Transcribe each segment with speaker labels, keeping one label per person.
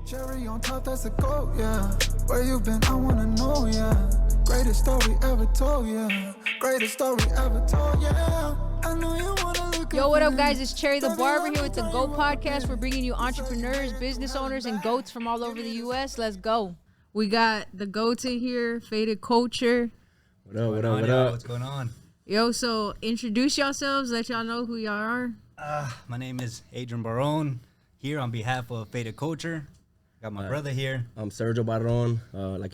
Speaker 1: Cherry on top, that's a goat, yeah. Where you been, I wanna know, yeah. Greatest story ever told, yeah. Greatest story ever told, yeah. I know you wanna look.
Speaker 2: Yo, what up, guys? It's Cherry the Barber here with the GOAT Podcast. We're bringing you entrepreneurs, business owners, and GOATs from all over the U.S. Let's go. We got the GOATs in here, Faded Culture.
Speaker 3: What up?
Speaker 4: What's going on?
Speaker 2: Yo, so introduce yourselves. Let y'all know who y'all are.
Speaker 4: My name is Adrian Baron, here on behalf of Faded Culture. Got my brother here.
Speaker 3: I'm Sergio Barron. Like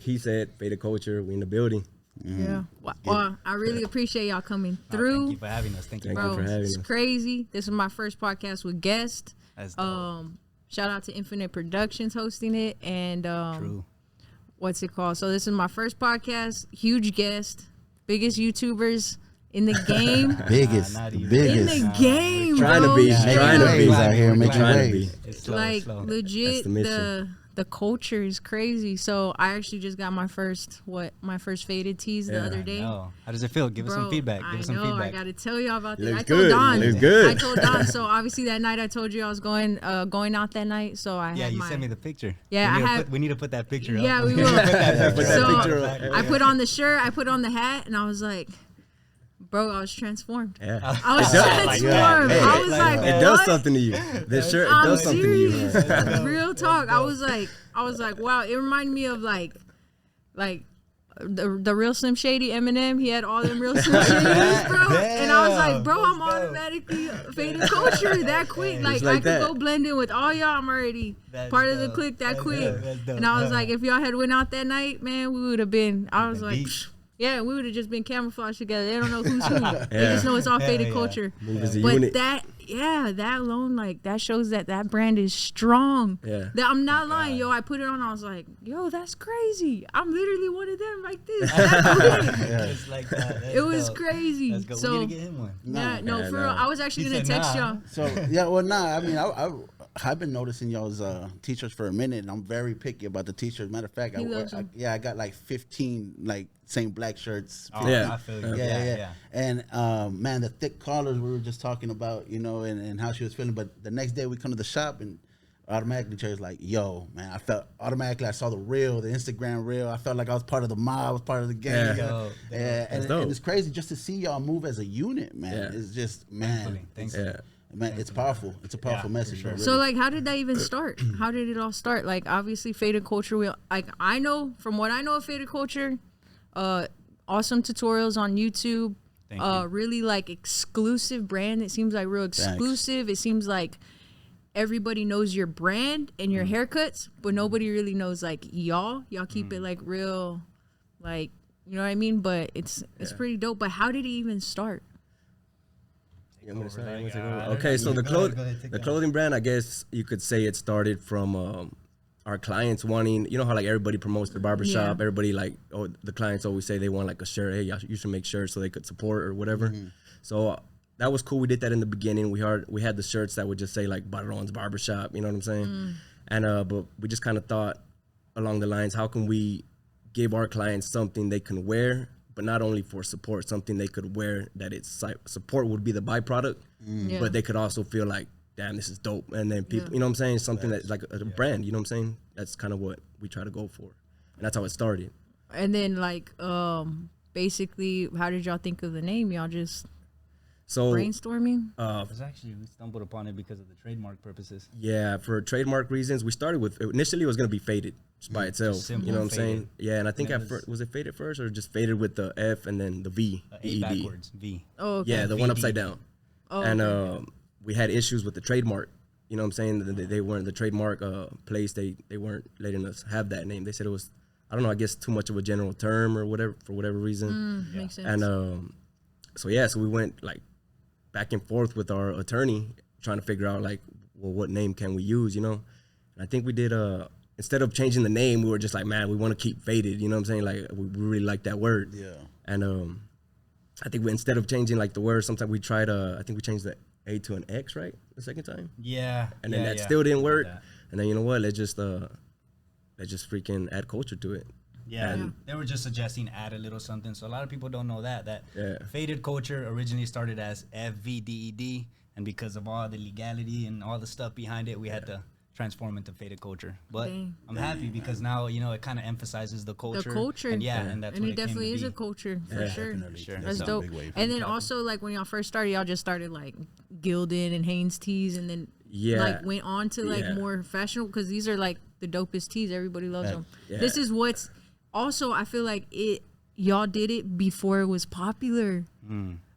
Speaker 3: he said, Faded Culture. We in the building.
Speaker 2: Yeah. Well, I really appreciate y'all coming through.
Speaker 4: Thank you for having us. Thank you,
Speaker 2: Bro,
Speaker 3: for having
Speaker 2: it's
Speaker 3: us.
Speaker 2: crazy. This is my first podcast with guests.
Speaker 4: That's dope.
Speaker 2: Shout out to Infinite Productions hosting it. And
Speaker 4: True.
Speaker 2: what's it called? So this is my first podcast. Huge guest. Biggest YouTubers in the game.
Speaker 5: Biggest.
Speaker 2: In the game,
Speaker 3: Trying
Speaker 2: bro.
Speaker 3: to be.
Speaker 5: Making
Speaker 3: Trying to be.
Speaker 5: waves out here, making
Speaker 3: Trying to be.
Speaker 5: waves.
Speaker 4: It's slow,
Speaker 2: Like
Speaker 4: slow.
Speaker 2: legit,
Speaker 3: the mission.
Speaker 2: the culture is crazy. So I actually just got my first faded tees the other day.
Speaker 4: No. How does it feel? Give us some feedback. Give us some
Speaker 2: I
Speaker 4: feedback.
Speaker 2: gotta tell y'all about this.
Speaker 3: Looks
Speaker 2: I told
Speaker 3: good.
Speaker 2: Don.
Speaker 3: Looks good.
Speaker 2: I told Don. So obviously that night I told you I was going out that night. So I
Speaker 4: Yeah,
Speaker 2: had
Speaker 4: you
Speaker 2: my,
Speaker 4: sent me the picture.
Speaker 2: Yeah,
Speaker 4: we need to put that picture up.
Speaker 2: Yeah, we will.
Speaker 3: Put that
Speaker 2: So
Speaker 3: picture up.
Speaker 2: I put on the shirt, I put on the hat, and I was like, bro, I was transformed.
Speaker 3: Yeah.
Speaker 2: I was transformed.
Speaker 3: Hey,
Speaker 2: I was like,
Speaker 3: It
Speaker 2: what?
Speaker 3: does something to you. This shirt, it
Speaker 2: I'm
Speaker 3: does something to you.
Speaker 2: serious. Real talk. I was like, wow. It reminded me of like the real Slim Shady Eminem. He had all them real Slim Shadys, bro. And I was like, bro, I'm automatically Faded Culture that quick. Like I
Speaker 3: like
Speaker 2: could
Speaker 3: that.
Speaker 2: go blend in with all y'all. I'm already
Speaker 4: That's
Speaker 2: part of the
Speaker 4: dope.
Speaker 2: clique that
Speaker 4: That's
Speaker 2: quick.
Speaker 4: dope. That's dope.
Speaker 2: And I was like, if y'all had went out that night, man, we would have been. I was
Speaker 4: been
Speaker 2: like.
Speaker 4: deep.
Speaker 2: Psh, yeah, we would have just been camouflaged together. They don't know who's who. They just know it's all Faded
Speaker 4: yeah.
Speaker 2: Culture.
Speaker 3: Move as a
Speaker 2: But
Speaker 3: unit.
Speaker 2: that alone, like, that shows that brand is strong.
Speaker 3: Yeah.
Speaker 2: That I'm not lying, yo. I put it on, I was like, yo, that's crazy. I'm literally one of them like this. That quick.
Speaker 4: Just like that. That's
Speaker 2: It was
Speaker 4: dope.
Speaker 2: crazy.
Speaker 4: Let's go.
Speaker 2: So,
Speaker 4: we need to get him one.
Speaker 2: yeah, no,
Speaker 3: Yeah,
Speaker 2: for
Speaker 3: no.
Speaker 2: real. I was actually
Speaker 4: He
Speaker 2: going to
Speaker 4: said
Speaker 2: text
Speaker 4: nah.
Speaker 2: y'all.
Speaker 5: So yeah, well, nah. I mean, I've been noticing y'all's t-shirts for a minute, and I'm very picky about the t-shirts. Matter of fact,
Speaker 2: He loves them.
Speaker 5: I got like 15 like same black shirts.
Speaker 4: Oh,
Speaker 3: Yeah.
Speaker 4: I feel you.
Speaker 5: Yeah. And man, the thick collars we were just talking about, you know, and how she was feeling. But the next day we come to the shop and automatically Cherry's like, yo, man, I felt automatically I saw the Instagram reel. I felt like I was part of the mob, I was part of the gang.
Speaker 3: Yeah.
Speaker 4: Yo,
Speaker 5: Yeah, and
Speaker 3: dope.
Speaker 5: it's crazy just to see y'all move as a unit, man.
Speaker 3: Yeah.
Speaker 5: It's just, man,
Speaker 4: Thankfully.
Speaker 3: Yeah.
Speaker 5: man, it's powerful. It's a powerful
Speaker 4: Yeah,
Speaker 5: message.
Speaker 4: for sure.
Speaker 5: Really.
Speaker 2: So, like, how did that even start? How did it all start? Like, obviously, Faded Culture, I know, from what I know of Faded Culture, awesome tutorials on YouTube.
Speaker 4: Thank you.
Speaker 2: Really, like, exclusive brand. It seems like real exclusive. It seems like everybody knows your brand and your haircuts, but nobody really knows, like, y'all. Y'all keep it, like, real, like, you know what I mean? But it's pretty dope. But how did it even start?
Speaker 3: Okay, so the
Speaker 4: Go ahead, take that.
Speaker 3: clothing brand, I guess you could say it started from our clients wanting, you know how like everybody promotes their barbershop,
Speaker 2: Yeah.
Speaker 3: everybody like, oh, the clients always say they want like a shirt, hey, you should make shirts so they could support or whatever. So that was cool. We did that in the beginning. We had the shirts that would just say like Barron's Barbershop, you know what I'm saying? And but we just kind of thought along the lines, how can we give our clients something they can wear, but not only for support, something they could wear that it's like support would be the byproduct,
Speaker 2: Yeah.
Speaker 3: but they could also feel like, damn, this is dope. And then people, you know what I'm saying? Something that's like a brand, you know what I'm saying? That's kind of what we try to go for. And that's how it started.
Speaker 2: And then, like, basically, how did y'all think of the name? Y'all just
Speaker 3: So
Speaker 2: brainstorming?
Speaker 4: It's actually, we stumbled upon it because of the trademark purposes.
Speaker 3: yeah, for trademark reasons, we started with, initially it was going to be Faded just by itself.
Speaker 4: simple,
Speaker 3: You know what I'm saying?
Speaker 4: Faded.
Speaker 3: Yeah, and I think
Speaker 4: And
Speaker 3: at
Speaker 4: it
Speaker 3: first, was it Faded first or just Faded with the F and then the V?
Speaker 4: A
Speaker 3: ED?
Speaker 4: backwards, V.
Speaker 2: Oh, okay.
Speaker 3: Yeah, the one
Speaker 4: VD.
Speaker 3: upside down.
Speaker 2: Oh,
Speaker 3: And we had issues with the trademark. You know what I'm saying? They weren't the trademark place. They weren't letting us have that name. They said it was, I don't know, I guess too much of a general term or whatever, for whatever reason.
Speaker 2: makes sense.
Speaker 3: And so we went like back and forth with our attorney trying to figure out like, well, what name can we use, you know? And I think we did, instead of changing the name, we were just like, man, we want to keep Faded, you know what I'm saying? Like, we really like that word.
Speaker 5: Yeah.
Speaker 3: And I think instead of changing like the word, sometimes we tried, I think we changed the A to an X, right? The second time?
Speaker 4: Yeah.
Speaker 3: And then that still didn't work. And then, you know what, let's just freaking add culture to it.
Speaker 4: Yeah, they were just suggesting add a little something. So a lot of people don't know that
Speaker 3: Yeah.
Speaker 4: Faded Culture originally started as FVDED, and because of all the legality and all the stuff behind it, we had to transform into faded culture. But
Speaker 2: Dang.
Speaker 4: I'm happy because now, you know, it kind of emphasizes the culture.
Speaker 2: The culture.
Speaker 4: And and that's
Speaker 2: and
Speaker 4: what
Speaker 2: it definitely
Speaker 4: came
Speaker 2: is
Speaker 4: to
Speaker 2: a
Speaker 4: be.
Speaker 2: culture for sure.
Speaker 5: Definitely.
Speaker 4: Sure.
Speaker 2: That's
Speaker 5: a
Speaker 2: dope.
Speaker 5: big wave.
Speaker 2: And then also like when y'all first started, y'all just started like Gildan and Hanes tees, and then like went on to like more fashionable, because these are like the dopest tees. Everybody loves them.
Speaker 3: Yeah.
Speaker 2: This is what's also, I feel like y'all did it before it was popular.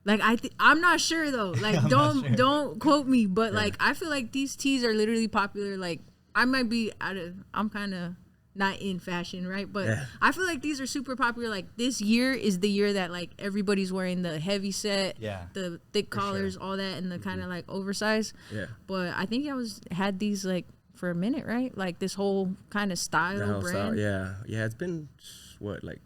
Speaker 2: Like I'm not sure though. Like don't quote me, but like I feel like these tees are literally popular. Like I might be I'm kind of not in fashion, right? But I feel like these are super popular. Like this year is the year that like everybody's wearing the heavy set, the thick collars, all that, and the kind of like oversized. Yeah. But I think I had these like for a minute, right? Like this whole kind of style brand.
Speaker 3: Yeah. It's been what, like.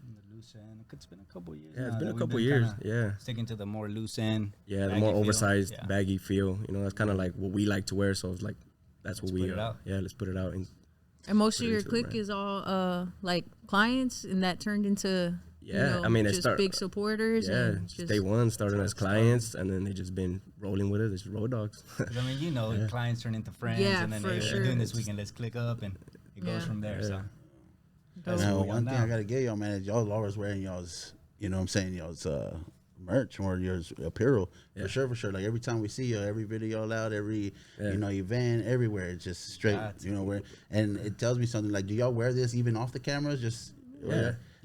Speaker 4: It's been a couple years.
Speaker 3: Yeah, it's been a couple years. Yeah,
Speaker 4: sticking to the more loose end.
Speaker 3: Yeah, the more oversized, baggy feel. You know, that's kind of like what we like to wear. So it's like that's what we are. Yeah, let's put it out.
Speaker 2: And most of your clique is all like clients, and that turned into
Speaker 3: I mean,
Speaker 2: just big supporters.
Speaker 3: Yeah, and just day one starting as clients, and then they just been rolling with us. It's road dogs.
Speaker 4: I mean, you know, clients turn into friends, and then they're doing this weekend. Let's click up, and it goes from there. So.
Speaker 5: Now, one thing I gotta get y'all, man, is y'all always wearing y'all's, you know what I'm saying, y'all's merch or your apparel. For sure. Like every time we see you, every video y'all out, every you know, event, everywhere, it's just straight, you know, and it tells me something. Like, do y'all wear this even off the cameras? Just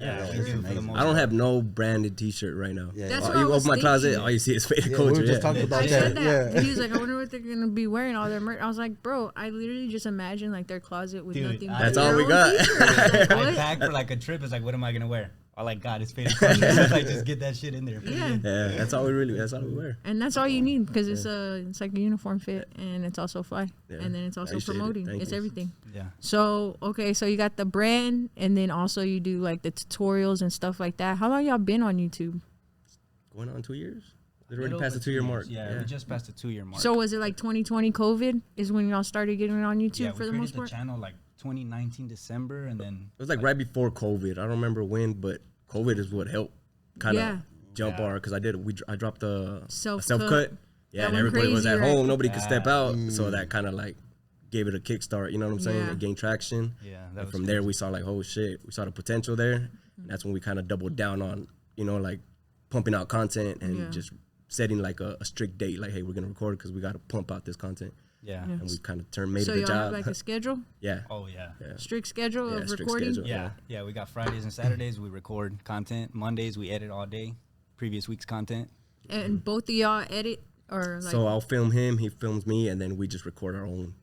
Speaker 3: I don't have no branded T-shirt right now.
Speaker 2: That's what
Speaker 3: you open my closet, all you see is faded culture.
Speaker 5: We were just talking about that.
Speaker 2: And he was like, I wonder what they're gonna be wearing all their merch. I was like, bro, I literally just imagine like their closet with nothing.
Speaker 3: That's all we got.
Speaker 4: I packed for like a trip. It's like, what am I gonna wear? Oh, like, God, it's faded culture. Like, just get that shit in there.
Speaker 3: Yeah, that's all we wear.
Speaker 2: And that's all you need, because it's like a uniform fit, and it's also fly, and then it's also promoting. It's everything. Yeah. So so you got the brand, and then also you do like the tutorials and stuff like that. How long y'all been on YouTube?
Speaker 3: Going on 2 years. It already passed the 2-year mark.
Speaker 4: Yeah, we just passed the 2-year mark.
Speaker 2: So was it like 2020 COVID is when y'all started getting on YouTube for the most part?
Speaker 4: Yeah, we created the channel like 2019 December, and then
Speaker 3: it was like right before COVID. I don't remember when, but COVID is what helped kind of jump our, because I dropped a self-cut. Yeah, and everybody was at home. Nobody could step out. So that kind of like gave it a kickstart. You know what I'm saying? It gained traction. Yeah. And from there, we saw like, oh shit, we saw the potential there. And that's when we kind of doubled down on, you know, like pumping out content and just setting like a strict date. Like, hey, we're going to record because we got to pump out this content. Yeah. And we kind of made it a job.
Speaker 2: So y'all have like a schedule?
Speaker 3: Yeah.
Speaker 4: Oh, yeah.
Speaker 2: Strict schedule of recording?
Speaker 4: Schedule, yeah, we got Fridays and Saturdays. We record content. Mondays, we edit all day. Previous week's content.
Speaker 2: And both of y'all edit? Or like,
Speaker 3: so I'll film him, he films me, and then we just record our own.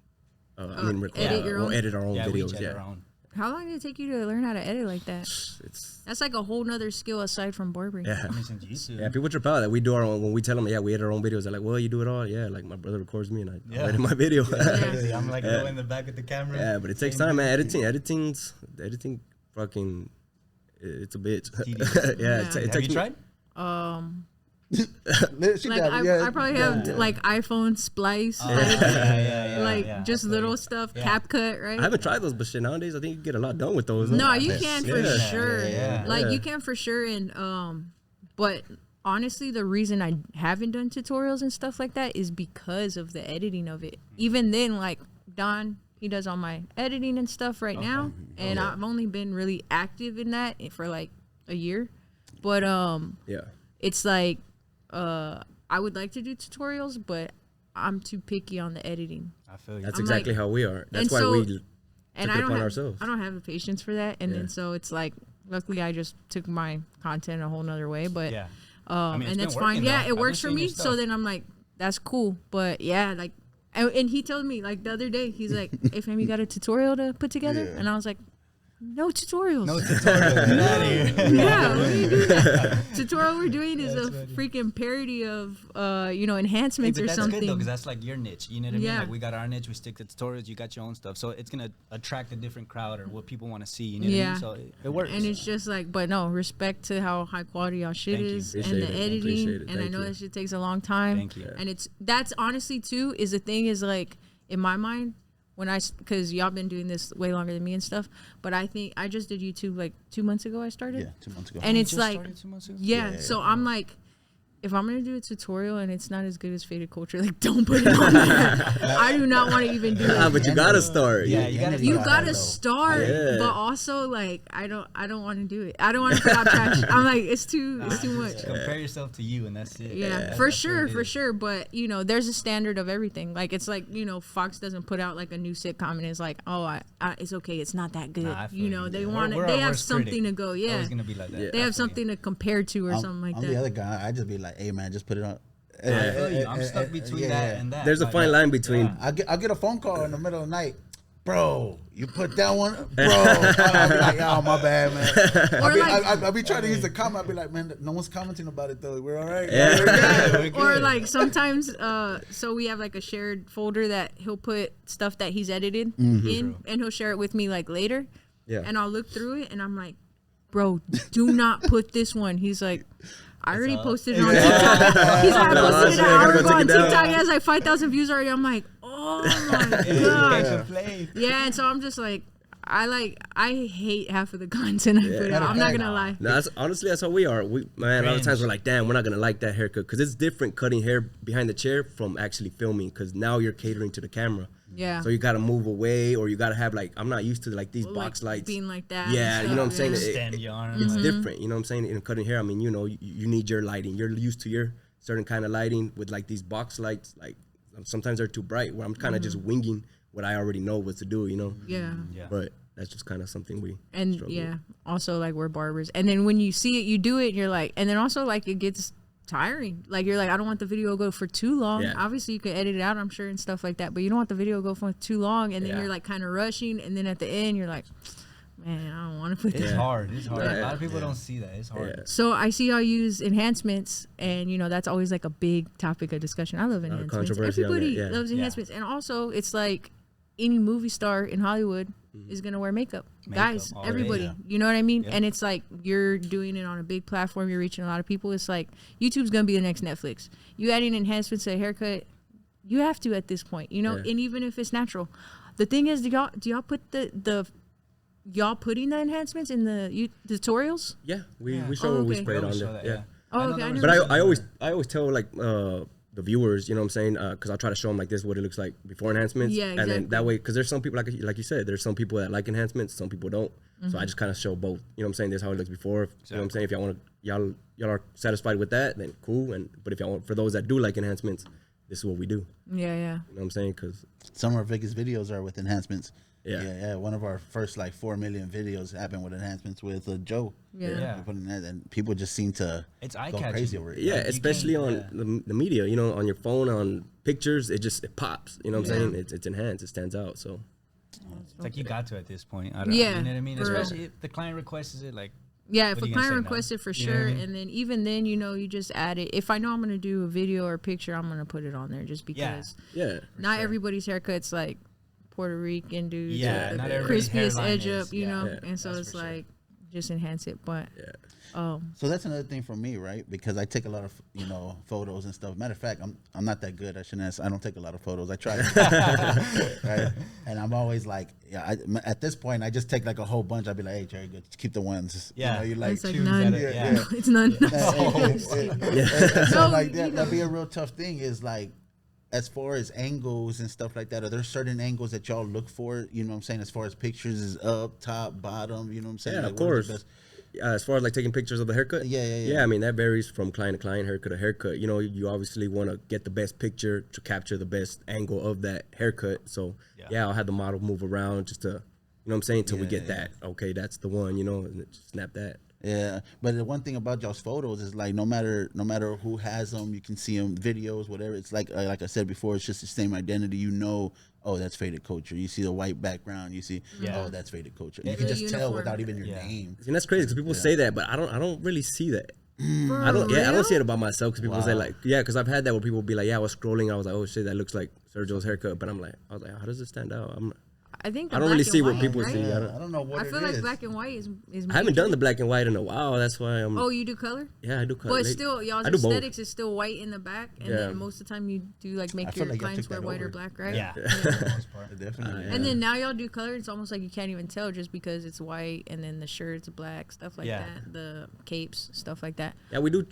Speaker 3: We'll edit our own videos.
Speaker 4: Our own.
Speaker 2: How long did it take you to learn how to edit like that? That's like a whole nother skill aside from barbering.
Speaker 3: Yeah, people trip out that we do our own. When we tell them, we edit our own videos, they're like, well, you do it all? Yeah, like my brother records me and I edit my video.
Speaker 4: I'm like in the back of the camera.
Speaker 3: Yeah, but it takes time, man. Editing, fucking, it's a bitch.
Speaker 4: Have you tried?
Speaker 2: I probably have like iPhone splice, just little stuff, CapCut, right?
Speaker 3: I haven't tried those, but shit, nowadays I think you get a lot done with those.
Speaker 2: No, you can for sure. You can for sure, and but honestly, the reason I haven't done tutorials and stuff like that is because of the editing of it. Even then, like Don, he does all my editing and stuff right now, and I've only been really active in that for like a year, but it's like. I would like to do tutorials, but I'm too picky on the editing.
Speaker 4: I feel you.
Speaker 3: That's exactly how we are. That's why we took it upon ourselves.
Speaker 2: I don't have the patience for that, and then so it's like, luckily I just took my content a whole nother way, but and that's fine. Yeah, it works for me. So then I'm like, that's cool, but like, and he told me like the other day, he's like, hey fam, you got a tutorial to put together? And I was like, no tutorials.
Speaker 4: No tutorials.
Speaker 2: Yeah, what do you do that? Tutorial we're doing is a freaking parody of, enhancements or something.
Speaker 4: That's good though, because that's like your niche. You know what I mean? Like we got our niche, we stick to tutorials. You got your own stuff, so it's gonna attract a different crowd or what people want to see. You know what I mean? So it works.
Speaker 2: And it's just like, but no, respect to how high quality y'all shit is and the editing. And I know that shit takes a long time.
Speaker 4: Thank you.
Speaker 2: And that's honestly too is the thing is like in my mind. Because y'all been doing this way longer than me and stuff, but I think I just did YouTube like 2 months ago. I started.
Speaker 5: Yeah, 2 months ago.
Speaker 2: And it's like,
Speaker 4: 2 months ago?
Speaker 2: Yeah. So I'm like, if I'm gonna do a tutorial and it's not as good as Faded Culture, like don't put it on there. I do not want to even do it.
Speaker 3: But you gotta start.
Speaker 4: Yeah,
Speaker 2: You gotta start,
Speaker 3: Yeah.
Speaker 2: but also like I don't want to do it. I don't want to put out trash. I'm like it's too much.
Speaker 4: Compare yourself to you, and that's it.
Speaker 2: Yeah, for sure. But you know, there's a standard of everything. Like it's like, you know, Fox doesn't put out like a new sitcom and it's like, oh, I it's okay, it's not that good.
Speaker 4: Nah,
Speaker 2: You know, they want
Speaker 4: We're
Speaker 2: they
Speaker 4: our
Speaker 2: have
Speaker 4: worst
Speaker 2: something
Speaker 4: critic.
Speaker 2: to go. Yeah,
Speaker 4: Always gonna be like that.
Speaker 2: they have something to compare to or something like
Speaker 5: I'm
Speaker 2: that.
Speaker 5: the other guy. I just be like, hey man, just put it on.
Speaker 4: I feel you. I'm stuck between that and that.
Speaker 3: There's a
Speaker 4: Like,
Speaker 3: fine line between.
Speaker 4: yeah.
Speaker 5: I'll get a phone call in the middle of the night. Bro, you put that one, bro. I'll be like, oh, my bad, man. I'll be trying to use the comment. I'll be like, man, no one's commenting about it though. We're all right.
Speaker 3: Yeah.
Speaker 5: We're good.
Speaker 2: Or like sometimes, so we have like a shared folder that he'll put stuff that he's edited in, and he'll share it with me like later.
Speaker 3: Yeah.
Speaker 2: And I'll look through it, and I'm like, bro, do not put this one. He's like, I already posted it on TikTok. He's like, I posted it an hour ago on TikTok. It has like 5,000 views already. I'm like, oh my god. Yeah, and so I'm just like, I hate half of the content I put out. I'm not gonna lie.
Speaker 3: No, honestly, that's how we are. A lot of times we're like, damn, we're not gonna like that haircut because it's different cutting hair behind the chair from actually filming because now you're catering to the camera.
Speaker 2: Yeah.
Speaker 3: So you gotta move away, or you gotta have like, I'm not used to like these box
Speaker 2: like,
Speaker 3: lights
Speaker 2: being like that.
Speaker 3: Yeah, you know what I'm saying.
Speaker 4: Stand your arm.
Speaker 3: It's different. You know what I'm saying. In cutting hair, I mean, you know, you need your lighting. You're used to your certain kind of lighting with like these box lights. Like sometimes they're too bright. Where I'm kind of just winging what I already know what to do. You know.
Speaker 2: Yeah.
Speaker 3: But that's just kind of something we
Speaker 2: struggle with. Also like we're barbers, and then when you see it, you do it, and you're like, and then also like it gets tiring. Like you're like, I don't want the video to go for too long.
Speaker 3: Yeah.
Speaker 2: Obviously you could edit it out, I'm sure, and stuff like that, but you don't want the video to go for too long, and then you're like kind of rushing, and then at the end you're like, man, I don't want to put
Speaker 4: It's
Speaker 2: that.
Speaker 4: hard. It's hard.
Speaker 3: Yeah.
Speaker 4: A lot of people don't see that. It's hard.
Speaker 2: So I see y'all use enhancements, and you know that's always like a big topic of discussion. I love enhancements.
Speaker 3: controversy on
Speaker 2: Everybody
Speaker 3: it, yeah.
Speaker 2: loves enhancements, and also it's like any movie star in Hollywood is gonna wear makeup. Guys,
Speaker 4: all day,
Speaker 2: everybody,
Speaker 4: yeah.
Speaker 2: you know what I mean?
Speaker 4: Yeah.
Speaker 2: And it's like you're doing it on a big platform. You're reaching a lot of people. It's like YouTube's gonna be the next Netflix. You adding enhancements to a haircut, you have to at this point, you know.
Speaker 3: Yeah.
Speaker 2: And even if it's natural, the thing is, do y'all put the y'all putting the enhancements in the tutorials?
Speaker 3: Yeah, we show what we
Speaker 2: okay.
Speaker 3: sprayed on
Speaker 4: Show
Speaker 3: there.
Speaker 4: that,
Speaker 3: Yeah.
Speaker 2: Oh,
Speaker 4: I know
Speaker 2: okay.
Speaker 4: there
Speaker 2: I
Speaker 4: was
Speaker 2: never
Speaker 3: But I always tell like the viewers, you know what I'm saying, because I'll try to show them like this what it looks like before enhancements.
Speaker 2: Yeah,
Speaker 3: And then
Speaker 2: exactly.
Speaker 3: that way, because there's some people like you said, there's some people that like enhancements, some people don't. So I just kind of show both. You know what I'm saying? This is how it looks before. You know what I'm saying? If y'all want to, y'all are satisfied with that, then cool. But if y'all want, for those that do like enhancements, this is what we do.
Speaker 2: Yeah.
Speaker 3: You know what I'm saying? Because
Speaker 5: Some of our biggest videos are with enhancements.
Speaker 3: Yeah.
Speaker 5: One of our first like 4 million videos happened with enhancements with Joe.
Speaker 2: Yeah.
Speaker 5: We put in that, and people just seem to
Speaker 4: It's
Speaker 5: go
Speaker 4: eye-catching.
Speaker 5: crazy over it.
Speaker 3: yeah,
Speaker 4: Like, you
Speaker 3: especially
Speaker 4: can't-
Speaker 3: on the media, you know, on your phone, on pictures, it pops. You know what I'm saying? It's enhanced. It stands out. So
Speaker 4: It's like you got to at this point. I don't
Speaker 2: Yeah,
Speaker 4: You know what I mean?
Speaker 2: for real.
Speaker 4: Especially if the client requests it. Like,
Speaker 2: Yeah,
Speaker 4: What
Speaker 2: if
Speaker 4: are
Speaker 2: a
Speaker 4: you gonna
Speaker 2: client
Speaker 4: say now?
Speaker 2: requests it for
Speaker 4: You know what I
Speaker 2: sure,
Speaker 4: mean?
Speaker 2: and then even then, you know, you just add it. If I know I'm gonna do a video or a picture, I'm gonna put it on there just because
Speaker 3: yeah.
Speaker 2: not everybody's haircut's like Puerto Rican dudes.
Speaker 4: Yeah,
Speaker 2: or
Speaker 4: not
Speaker 2: the
Speaker 4: everybody's
Speaker 2: crispiest
Speaker 4: hairline
Speaker 2: edge
Speaker 4: is-
Speaker 2: up, you
Speaker 4: yeah.
Speaker 2: know,
Speaker 3: Yeah,
Speaker 2: and so
Speaker 4: that's
Speaker 2: it's
Speaker 4: for sure.
Speaker 2: like just enhance it. But
Speaker 5: So that's another thing for me, right? Because I take a lot of photos and stuff. Matter of fact, I'm not that good. I don't take a lot of photos. I try, right? And I'm always like, at this point, I just take like a whole bunch. I'd be like, hey, Jerry, good, keep the ones.
Speaker 4: Yeah.
Speaker 5: you like.
Speaker 2: it's like
Speaker 4: choose
Speaker 2: none.
Speaker 4: that,
Speaker 5: yeah.
Speaker 2: It's none.
Speaker 5: And so
Speaker 2: No,
Speaker 5: like
Speaker 2: you know.
Speaker 5: that'd be a real tough thing. Is like, as far as angles and stuff like that, are there certain angles that y'all look for? You know what I'm saying? As far as pictures is up, top, bottom. You know what I'm saying?
Speaker 3: Yeah,
Speaker 5: Like,
Speaker 3: of
Speaker 5: what are the
Speaker 3: course.
Speaker 5: best-
Speaker 3: As far as like taking pictures of the haircut,
Speaker 5: Yeah.
Speaker 3: Yeah, I mean that varies from client to client, haircut to haircut. You know, you obviously want to get the best picture to capture the best angle of that haircut. So yeah, I'll have the model move around just to, you know what I'm saying, till we get that. Okay, that's the one. You know, and just snap that.
Speaker 5: Yeah, but the one thing about y'all's photos is like no matter who has them, you can see them, videos, whatever. It's like I said before, it's just the same identity. You know, oh, that's Faded Culture. You see the white background, you see, oh, that's Faded Culture. You can
Speaker 2: the
Speaker 5: just tell
Speaker 2: uniform.
Speaker 5: without even your
Speaker 4: Yeah.
Speaker 5: name.
Speaker 3: And that's crazy because people say that, but I don't really see that.
Speaker 2: For
Speaker 3: I don't
Speaker 2: real?
Speaker 3: see it about myself because people say like, because I've had that where people be like, I was scrolling, I was like, oh shit, that looks like Sergio's haircut, but I was like, how does it stand out?
Speaker 2: I think
Speaker 3: I don't really see what people
Speaker 2: right?
Speaker 3: see.
Speaker 5: I don't know what
Speaker 2: I feel like black and white is
Speaker 3: I haven't done the black and white in a while. That's why I'm.
Speaker 2: Oh, you do color?
Speaker 3: Yeah, I do color.
Speaker 2: But still, y'all's aesthetics is still white in the back, and then most of the time you do like make your clients wear white or black, right?
Speaker 4: Yeah. For the most part.
Speaker 5: Definitely.
Speaker 2: And then now y'all do color. It's almost like you can't even tell just because it's white, and then the shirts black, stuff like that. The capes, stuff like that.
Speaker 3: Yeah, we do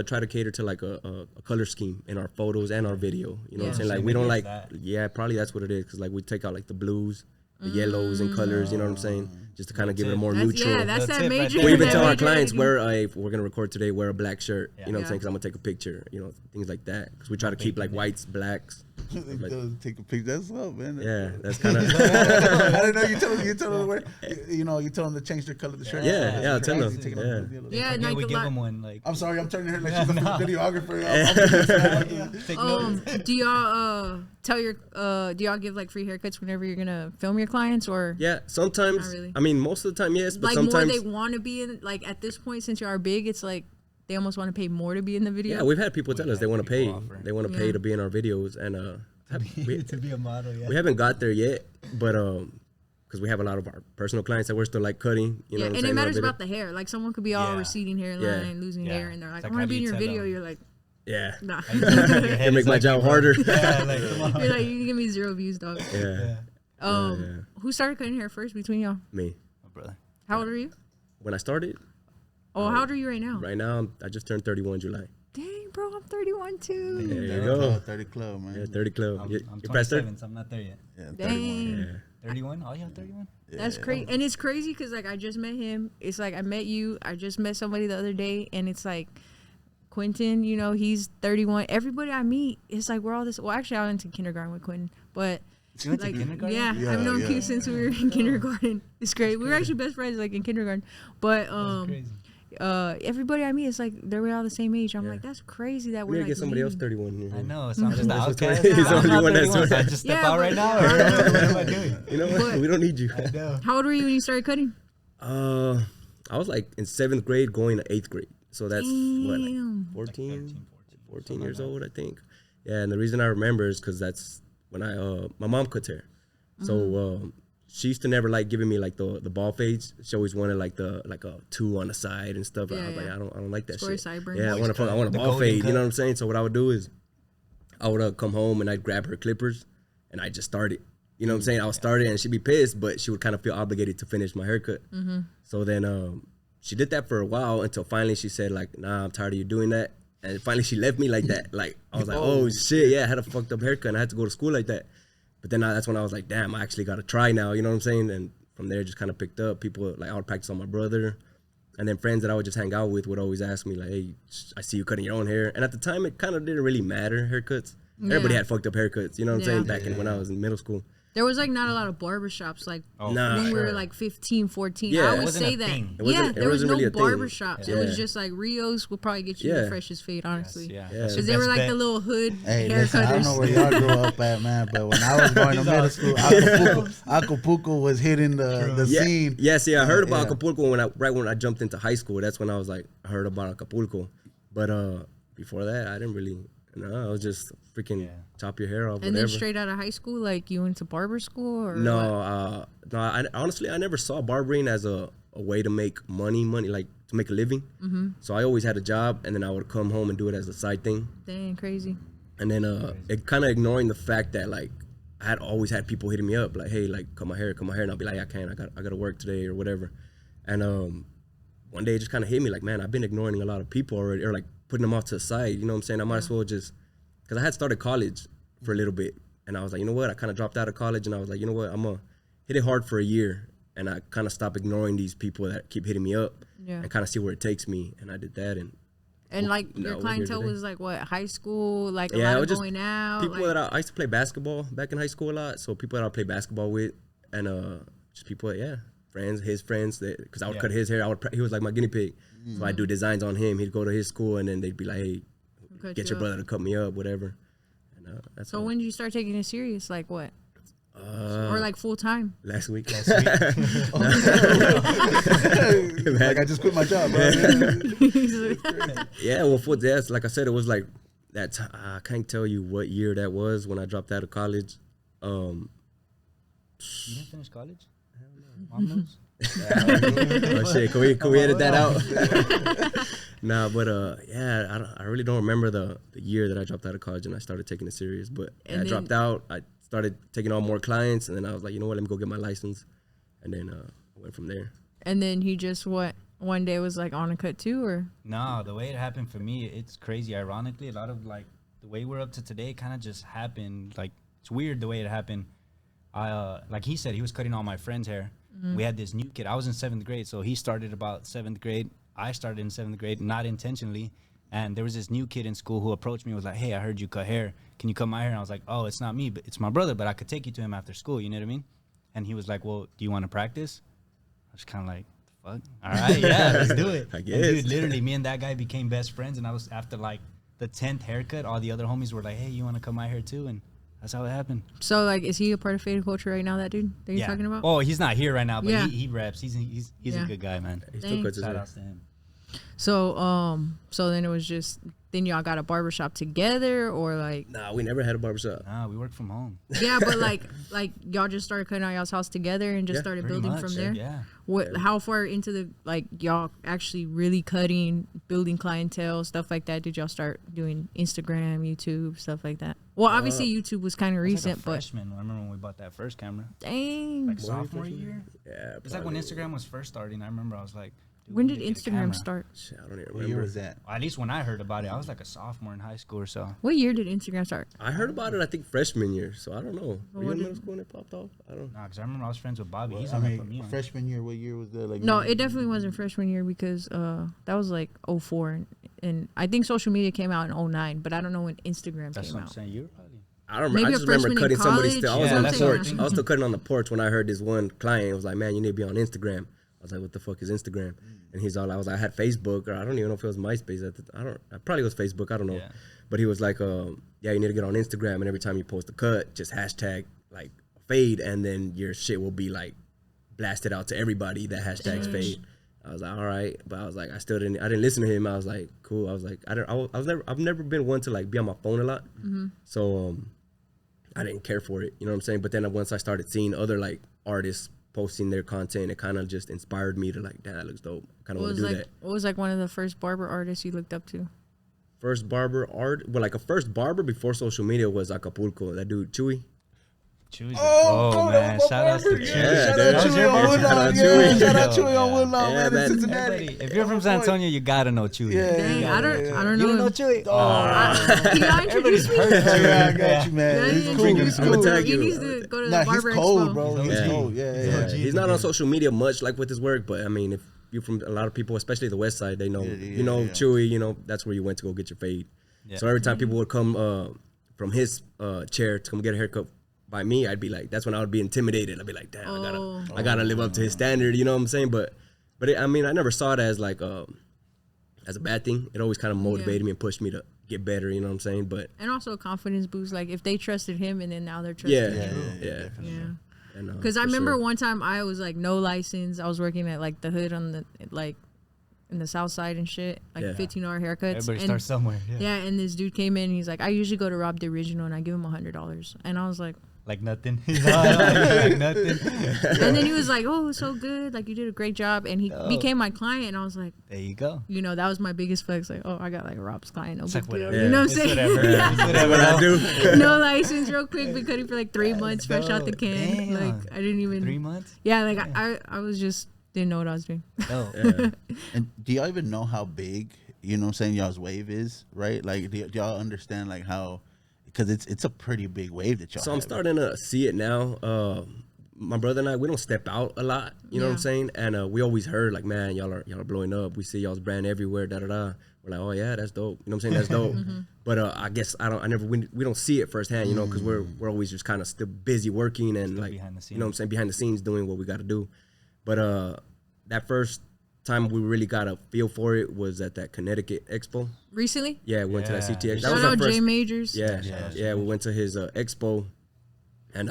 Speaker 3: try to cater to like a color scheme in our photos and our video. You know what I'm saying? Like we don't like. Yeah, probably that's what it is. Cause like we take out like the blues, the yellows and colors. You know what I'm saying? Just to kind of give it a more neutral.
Speaker 2: Yeah, that's that major.
Speaker 3: We even tell our clients wear if we're gonna record today, wear a black shirt. You know what I'm saying? Because I'm gonna take a picture. You know, things like that. Because we try to keep like whites, blacks.
Speaker 5: Take a picture. That's up, man.
Speaker 3: Yeah, that's kind of.
Speaker 5: I didn't know you told them where, you know, you told them to change their color of the shirt.
Speaker 3: Yeah, tell them.
Speaker 2: Yeah,
Speaker 4: Yeah,
Speaker 2: like
Speaker 4: we give them one. Like,
Speaker 5: I'm sorry, I'm turning her like she's a videographer.
Speaker 4: take notes.
Speaker 2: Do y'all tell your do y'all give like free haircuts whenever you're gonna film your clients or?
Speaker 3: Yeah, sometimes.
Speaker 2: Not really.
Speaker 3: I mean, most of the time, yes, but
Speaker 2: like
Speaker 3: sometimes
Speaker 2: more they want to be in. Like at this point, since you are big, it's like they almost want to pay more to be in the video.
Speaker 3: Yeah, we've had people tell us they want to pay. They want to pay to be in our videos, and
Speaker 4: to be a model. Yeah.
Speaker 3: we haven't got there yet, but because we have a lot of our personal clients that we're still like cutting. You know, what I'm
Speaker 2: and
Speaker 3: saying,
Speaker 2: it matters about the hair. Like someone could be all receding hairline and losing hair, and they're like,
Speaker 4: It's
Speaker 2: I
Speaker 4: like,
Speaker 2: want
Speaker 4: how
Speaker 2: to
Speaker 4: do
Speaker 2: be in
Speaker 4: you
Speaker 2: your
Speaker 4: tell
Speaker 2: video.
Speaker 4: them?
Speaker 2: You're like,
Speaker 3: yeah,
Speaker 2: nah.
Speaker 3: it make my job harder.
Speaker 4: Yeah, like, come on.
Speaker 2: You're like, you can give me 0 views, dog.
Speaker 3: Yeah.
Speaker 2: Who started cutting hair first between y'all?
Speaker 3: Me.
Speaker 4: My brother.
Speaker 2: How old are you?
Speaker 3: When I started,
Speaker 2: Oh, how old are you right now?
Speaker 3: right now I just turned 31 July.
Speaker 2: Dang, bro, I'm 31 too.
Speaker 3: There you go.
Speaker 5: 30 club, man.
Speaker 3: Yeah, 30 club.
Speaker 4: I'm
Speaker 3: You're past
Speaker 4: 27, so I'm not there yet.
Speaker 5: Yeah,
Speaker 2: Dang.
Speaker 3: Yeah.
Speaker 4: 31? Oh, yeah, 31?
Speaker 2: That's crazy. And it's crazy because, like, I just met him. It's like I met you. I just met somebody the other day. And it's like Quentin, you know, he's 31. Everybody I meet, it's like we're all this. Well, actually, I went to kindergarten with Quentin. But,
Speaker 4: You went
Speaker 2: like,
Speaker 4: to kindergarten?
Speaker 2: yeah, I've known Q since we were in kindergarten. It's great. We were actually best friends, like, in kindergarten. But,
Speaker 4: Crazy.
Speaker 2: everybody I meet, it's like they're all the same age. I'm like, that's crazy that
Speaker 3: We
Speaker 2: we're
Speaker 3: need
Speaker 2: like
Speaker 3: to get somebody else
Speaker 2: leading.
Speaker 3: 31 here.
Speaker 4: I know, so I'm just the
Speaker 3: He's the
Speaker 4: outcast.
Speaker 3: only
Speaker 4: I'm not
Speaker 3: one that's
Speaker 4: 31, so I
Speaker 3: right.
Speaker 4: just step
Speaker 2: Yeah,
Speaker 4: out right
Speaker 2: but-
Speaker 4: now, or what am I doing?
Speaker 3: You know what? We don't need you.
Speaker 4: I know.
Speaker 2: How old were you when you started cutting?
Speaker 3: I was like in 7th grade going to 8th grade. So that's what, like
Speaker 2: Damn.
Speaker 3: 14 years old, I think. Yeah, and the reason I remember is because that's when my mom cuts hair. So she used to never like giving me like the ball fades. She always wanted like a 2 on the side and stuff. I was like, I don't like that
Speaker 2: Square
Speaker 3: shit.
Speaker 2: sideburns.
Speaker 3: Yeah, I want a
Speaker 4: The
Speaker 3: ball
Speaker 4: golden
Speaker 3: fade.
Speaker 4: cut.
Speaker 3: You know what I'm saying? So what I would do is I would come home and I'd grab her clippers and I'd just start it. You know what I'm saying? I'll start it and she'd be pissed, but she would kind of feel obligated to finish my haircut. So then she did that for a while until finally she said like, nah, I'm tired of you doing that. And finally she left me like that. Like I was like, oh shit, yeah, I had a fucked up haircut and I had to go to school like that. But then that's when I was like, damn, I actually got to try now. You know what I'm saying? And from there, just kind of picked up. People, like, I would practice on my brother. And then friends that I would just hang out with would always ask me, like, hey, I see you cutting your own hair. And at the time, it kind of didn't really matter, haircuts. Everybody had fucked up haircuts. You know what I'm saying? Back in when I was in middle school.
Speaker 2: There was like not a lot of barbershops like
Speaker 3: Nah.
Speaker 2: when we were like 15, 14.
Speaker 3: Yeah.
Speaker 2: I
Speaker 3: It
Speaker 2: always
Speaker 4: wasn't
Speaker 2: say
Speaker 4: a
Speaker 2: that.
Speaker 4: thing.
Speaker 3: It wasn't-
Speaker 2: There
Speaker 3: it
Speaker 2: was
Speaker 3: wasn't
Speaker 2: no
Speaker 3: really a thing.
Speaker 2: barbershops. It was
Speaker 3: Yeah.
Speaker 2: just like Rios will probably get you the
Speaker 3: Yeah.
Speaker 2: freshest fade, honestly.
Speaker 4: Yeah.
Speaker 3: Yeah.
Speaker 2: Because they were like the little hood
Speaker 5: Hey,
Speaker 2: hair
Speaker 5: listen, I don't know
Speaker 2: cutters.
Speaker 5: where y'all grew up at, man, but when I was going to middle school, Acapulco was hitting the scene.
Speaker 3: Yeah, see, I heard about
Speaker 5: Yeah.
Speaker 3: Acapulco right when I jumped into high school. That's when I was like, I heard about Acapulco. But before that, I didn't really. No, I was just freaking chop your hair off.
Speaker 2: And
Speaker 3: whatever.
Speaker 2: then straight out of high school, like you went to barber school or
Speaker 3: No, no. Honestly, I never saw barbering as a way to make money, like to make a living. Mm-hmm. So I always had a job, and then I would come home and do it as a side thing.
Speaker 2: Dang, crazy.
Speaker 3: And then it kind of ignoring the fact that like I had always had people hitting me up like, hey, like cut my hair, and I'll be like, I can't, I got to work today or whatever. And one day it just kind of hit me like, man, I've been ignoring a lot of people already, or like putting them off to the side. You know what I'm saying? I might as well just, because I had started college for a little bit, and I was like, you know what? I kind of dropped out of college, and I was like, you know what? I'm gonna hit it hard for a year, and I kind of stopped ignoring these people that keep hitting me up, and kind of see where it takes me. And I did that, and
Speaker 2: like
Speaker 3: no,
Speaker 2: your
Speaker 3: we're here
Speaker 2: clientele
Speaker 3: today.
Speaker 2: was like what, high school, like a
Speaker 3: Yeah,
Speaker 2: lot
Speaker 3: it
Speaker 2: of
Speaker 3: was just
Speaker 2: going out.
Speaker 3: people
Speaker 2: like,
Speaker 3: that I used to play basketball back in high school a lot. So people that I play basketball with, and just people, friends, his friends. Because I would cut his hair. He was like my guinea pig. So I'd do designs on him. He'd go to his school, and then they'd be like, hey, get your brother to cut me up, whatever. And that's
Speaker 2: so
Speaker 3: all.
Speaker 2: when did you start taking it serious? Like what? Or like full time?
Speaker 3: Last week.
Speaker 5: Like I just quit my job, bro.
Speaker 3: Yeah, well, like I said, it was like that. I can't tell you what year that was when I dropped out of college.
Speaker 4: You didn't finish college? Mom knows.
Speaker 3: Oh shit! Can we edit that out? Nah, but I really don't remember the year that I dropped out of college and I started taking it serious. But I dropped out. I started taking on more clients, and then I was like, you know what? Let me go get my license, and then I went from there.
Speaker 2: And then he just one day was like on a cut too, or
Speaker 4: No, the way it happened for me, it's crazy. Ironically, a lot of like the way we're up to today kind of just happened. Like it's weird the way it happened. Like he said, he was cutting all my friends' hair. We had this new kid. I was in 7th grade, so he started about 7th grade. I started in 7th grade, not intentionally. And there was this new kid in school who approached me and was like, hey, I heard you cut hair. Can you cut my hair? And I was like, oh, it's not me, but it's my brother, but I could take you to him after school. You know what I mean? And he was like, well, do you want to practice? I was kind of like, fuck. All right, yeah, let's do it.
Speaker 3: I guess.
Speaker 4: And dude, literally, me and that guy became best friends. And I was after like the 10th haircut, all the other homies were like, hey, you want to cut my hair too? And that's how it happened.
Speaker 2: so like, is he a part of Faded Culture right now? That dude that you're talking about?
Speaker 4: Oh, he's not here right now, but
Speaker 2: Yeah.
Speaker 4: he reps. He's a good guy, man.
Speaker 3: He still cuts his
Speaker 4: Shout
Speaker 3: hair.
Speaker 4: outs to him.
Speaker 2: So then it was just then y'all got a barbershop together, or like
Speaker 3: Nah, we never had a barbershop.
Speaker 4: Nah, we work from home.
Speaker 2: yeah, but like y'all just started cutting out y'all's house together and just
Speaker 3: Yeah,
Speaker 2: started
Speaker 4: Pretty
Speaker 2: building
Speaker 4: much,
Speaker 2: from there.
Speaker 4: Yeah.
Speaker 2: What? How far into the like y'all actually really cutting, building clientele, stuff like that? Did y'all start doing Instagram, YouTube, stuff like that? Well, obviously YouTube was kind of
Speaker 4: I was
Speaker 2: recent,
Speaker 4: like a
Speaker 2: but
Speaker 4: freshman. I remember when we bought that first camera.
Speaker 2: dang,
Speaker 4: Like sophomore year.
Speaker 3: Yeah,
Speaker 4: It's like when Instagram was first starting. I remember I was like, dude,
Speaker 2: when
Speaker 4: we
Speaker 2: did
Speaker 4: need to get a
Speaker 2: Instagram
Speaker 4: camera.
Speaker 2: start?
Speaker 3: Shit, I don't even
Speaker 5: What year
Speaker 3: remember.
Speaker 5: was that?
Speaker 4: Well, at least when I heard about it, I was like a sophomore in high school or so.
Speaker 2: What year did Instagram start?
Speaker 3: I heard about it, I think freshman year, so I don't know. Were you
Speaker 2: what
Speaker 3: in
Speaker 2: did-
Speaker 3: middle school when it popped off? I don't know.
Speaker 4: Nah, because I remember I was friends with Bobby. He's
Speaker 5: I
Speaker 4: on that put me
Speaker 5: mean,
Speaker 4: on.
Speaker 5: freshman year. What year was that? Like
Speaker 2: No, it definitely wasn't freshman year because that was like 04 and I think social media came out in 09, but I don't know when Instagram
Speaker 4: That's
Speaker 2: came
Speaker 4: what I'm
Speaker 2: out.
Speaker 4: saying. You were probably.
Speaker 3: I don't
Speaker 2: Maybe
Speaker 3: remember. I
Speaker 2: a
Speaker 3: just remember
Speaker 2: freshman in
Speaker 3: cutting somebody's.
Speaker 2: college?
Speaker 3: I was
Speaker 4: Yeah,
Speaker 3: on the
Speaker 4: that's what I'm
Speaker 3: porch.
Speaker 4: thinking.
Speaker 3: I was still cutting on the porch when I heard this one client. It was like, "Man, you need to be on Instagram." I was like, "What the fuck is Instagram?" And he's all, I had Facebook, or I don't even know if it was MySpace. I probably was Facebook. I don't know.
Speaker 4: Yeah.
Speaker 3: But he was like, "Yeah, you need to get on Instagram, and every time you post a cut, just hashtag like fade, and then your shit will be like blasted out to everybody that hashtags fade." I was like, all right, but I was like, I didn't listen to him. I was like, cool. I was like, I've never been one to like be on my phone a lot, so I didn't care for it. You know what I'm saying? But then once I started seeing other like artists posting their content, it kind of just inspired me to like, damn, that looks dope. Kind of want to do that.
Speaker 2: What was like one of the first barber artists you looked up to?
Speaker 3: First barber art, well, like a first barber before social media was Acapulco. That dude Chewy.
Speaker 4: Chewy's oh man, shout out to Chewy.
Speaker 3: Yeah,
Speaker 5: Shout
Speaker 3: dude.
Speaker 5: out Chewy on
Speaker 3: Shout out
Speaker 5: Woodlawn.
Speaker 3: Chewy.
Speaker 5: Yeah, shout out
Speaker 4: Yo,
Speaker 5: Chewy on
Speaker 4: yeah.
Speaker 5: Woodlawn,
Speaker 3: Yeah,
Speaker 5: man. In
Speaker 3: man.
Speaker 5: Cincinnati.
Speaker 4: Everybody, if you're from San Antonio, you gotta know Chewy.
Speaker 5: Yeah,
Speaker 2: Dang,
Speaker 5: yeah,
Speaker 2: I don't
Speaker 4: You
Speaker 2: know.
Speaker 4: don't know
Speaker 2: him.
Speaker 4: Chewy?
Speaker 2: Can y'all introduce me?
Speaker 5: Yeah, I got you, man.
Speaker 2: Yeah,
Speaker 5: It's
Speaker 2: yeah,
Speaker 5: cool.
Speaker 2: yeah.
Speaker 5: It's
Speaker 3: I'ma
Speaker 5: cool.
Speaker 3: tag
Speaker 2: He
Speaker 3: you.
Speaker 2: needs to go to the
Speaker 5: Nah, he's
Speaker 2: Barber
Speaker 5: cold,
Speaker 2: Expo.
Speaker 5: bro. He's
Speaker 3: Yeah.
Speaker 5: cold. Yeah,
Speaker 4: He's
Speaker 5: yeah.
Speaker 4: OG.
Speaker 3: He's not on social media much like with his work, but I mean, if you're from a lot of people, especially the West Side, they know, you know, Chewy, you know, that's where you went to go get your fade.
Speaker 4: Yeah.
Speaker 3: So every time people would come from his chair to come get a haircut by me, I'd be like, that's when I would be intimidated. I'd be like, damn, I gotta live up to his standard. You know what I'm saying? But I mean, I never saw it as like as a bad thing. It always kind of motivated me and pushed me to get better. You know what I'm saying? But
Speaker 2: And also a confidence boost. Like if they trusted him and then now they're trusting
Speaker 3: yeah,
Speaker 2: him.
Speaker 3: yeah.
Speaker 2: Because I remember one time I was like no license. I was working at like the hood on the like in the south side and shit, like $15 haircuts.
Speaker 4: Everybody
Speaker 2: and,
Speaker 4: starts somewhere. Yeah.
Speaker 2: and this dude came in and he's like, I usually go to Rob the Original and I give him $100. And I was like,
Speaker 4: Like nothing. Like nothing.
Speaker 2: and then he was like, oh, so good. Like you did a great job. And he became my client. And I was like,
Speaker 4: There you go.
Speaker 2: you know, that was my biggest flex. Like, oh, I got like Rob's client. No
Speaker 4: It's
Speaker 2: big
Speaker 4: like
Speaker 2: deal.
Speaker 4: whatever.
Speaker 2: You know what I'm
Speaker 4: It's
Speaker 2: saying?
Speaker 4: whatever.
Speaker 2: Yeah.
Speaker 4: It's whatever.
Speaker 3: What I do?
Speaker 2: No license, real quick. Been cutting for like 3 months, fresh out the can.
Speaker 4: Damn.
Speaker 2: Like I didn't even.
Speaker 4: 3 months.
Speaker 2: Yeah, like I was just didn't know what I was doing.
Speaker 4: Oh.
Speaker 5: And do y'all even know how big, you know what I'm saying, y'all's wave is, right? Like, do y'all understand, like, how, because it's a pretty big wave that y'all
Speaker 3: So I'm
Speaker 5: have.
Speaker 3: starting to see it now. My brother and I, we don't step out a lot. You know what I'm saying? And we always heard like, man, y'all are blowing up. We see y'all's brand everywhere. Da da da. We're like, oh yeah, that's dope. You know what I'm saying? That's dope. But I guess we don't see it firsthand. You know, because we're always just kind of still busy working and like,
Speaker 4: behind the
Speaker 3: you know what I'm saying, behind the scenes doing what we got to do. But that first time we really got a feel for it was at that Connecticut Expo.
Speaker 2: Recently?
Speaker 3: Yeah, we went to that CTX. That
Speaker 2: Shout
Speaker 3: was our
Speaker 2: out
Speaker 3: first.
Speaker 2: Jay Majors.
Speaker 3: Yeah, we went to his expo, and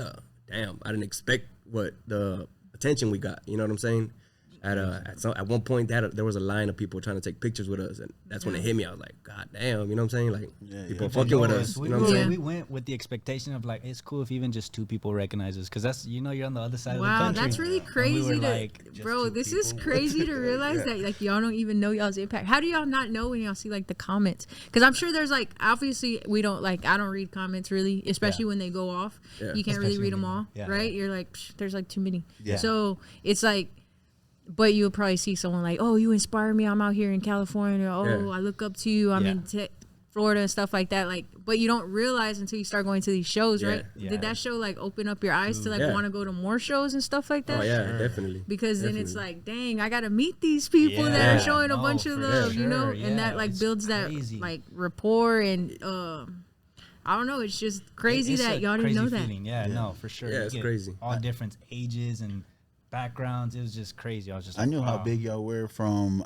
Speaker 3: damn, I didn't expect what the attention we got. You know what I'm saying? At one point there was a line of people trying to take pictures with us, and that's when it hit me. I was like, God damn, you know what I'm saying? Like people fucking with us. You know what I'm saying?
Speaker 4: We went with the expectation of like, it's cool if even just 2 people recognize us, because that's, you're on the other side of the country.
Speaker 2: Wow, that's really crazy bro. This is crazy to realize that like y'all don't even know y'all's impact. How do y'all not know when y'all see like the comments? Because I'm sure there's like, obviously we don't like, I don't read comments really, especially when they go off. You can't really read them all, right? You're like, there's like too many. So it's like, but you'll probably see someone like, oh, you inspire me, I'm out here in California, I look up to you, I'm in Florida and stuff like that. Like, but you don't realize until you start going to these shows, right? Did that show like open up your eyes to like want to go to more shows and stuff like that?
Speaker 3: Oh yeah, definitely.
Speaker 2: Because then it's like, dang, I gotta meet these people that are showing a bunch of love, you know, and that like builds that like rapport and I don't know, it's just crazy that y'all didn't know that.
Speaker 4: Yeah, no, for sure.
Speaker 3: Yeah, it's crazy.
Speaker 4: All different ages and backgrounds. It was just crazy.
Speaker 5: I knew how big y'all were from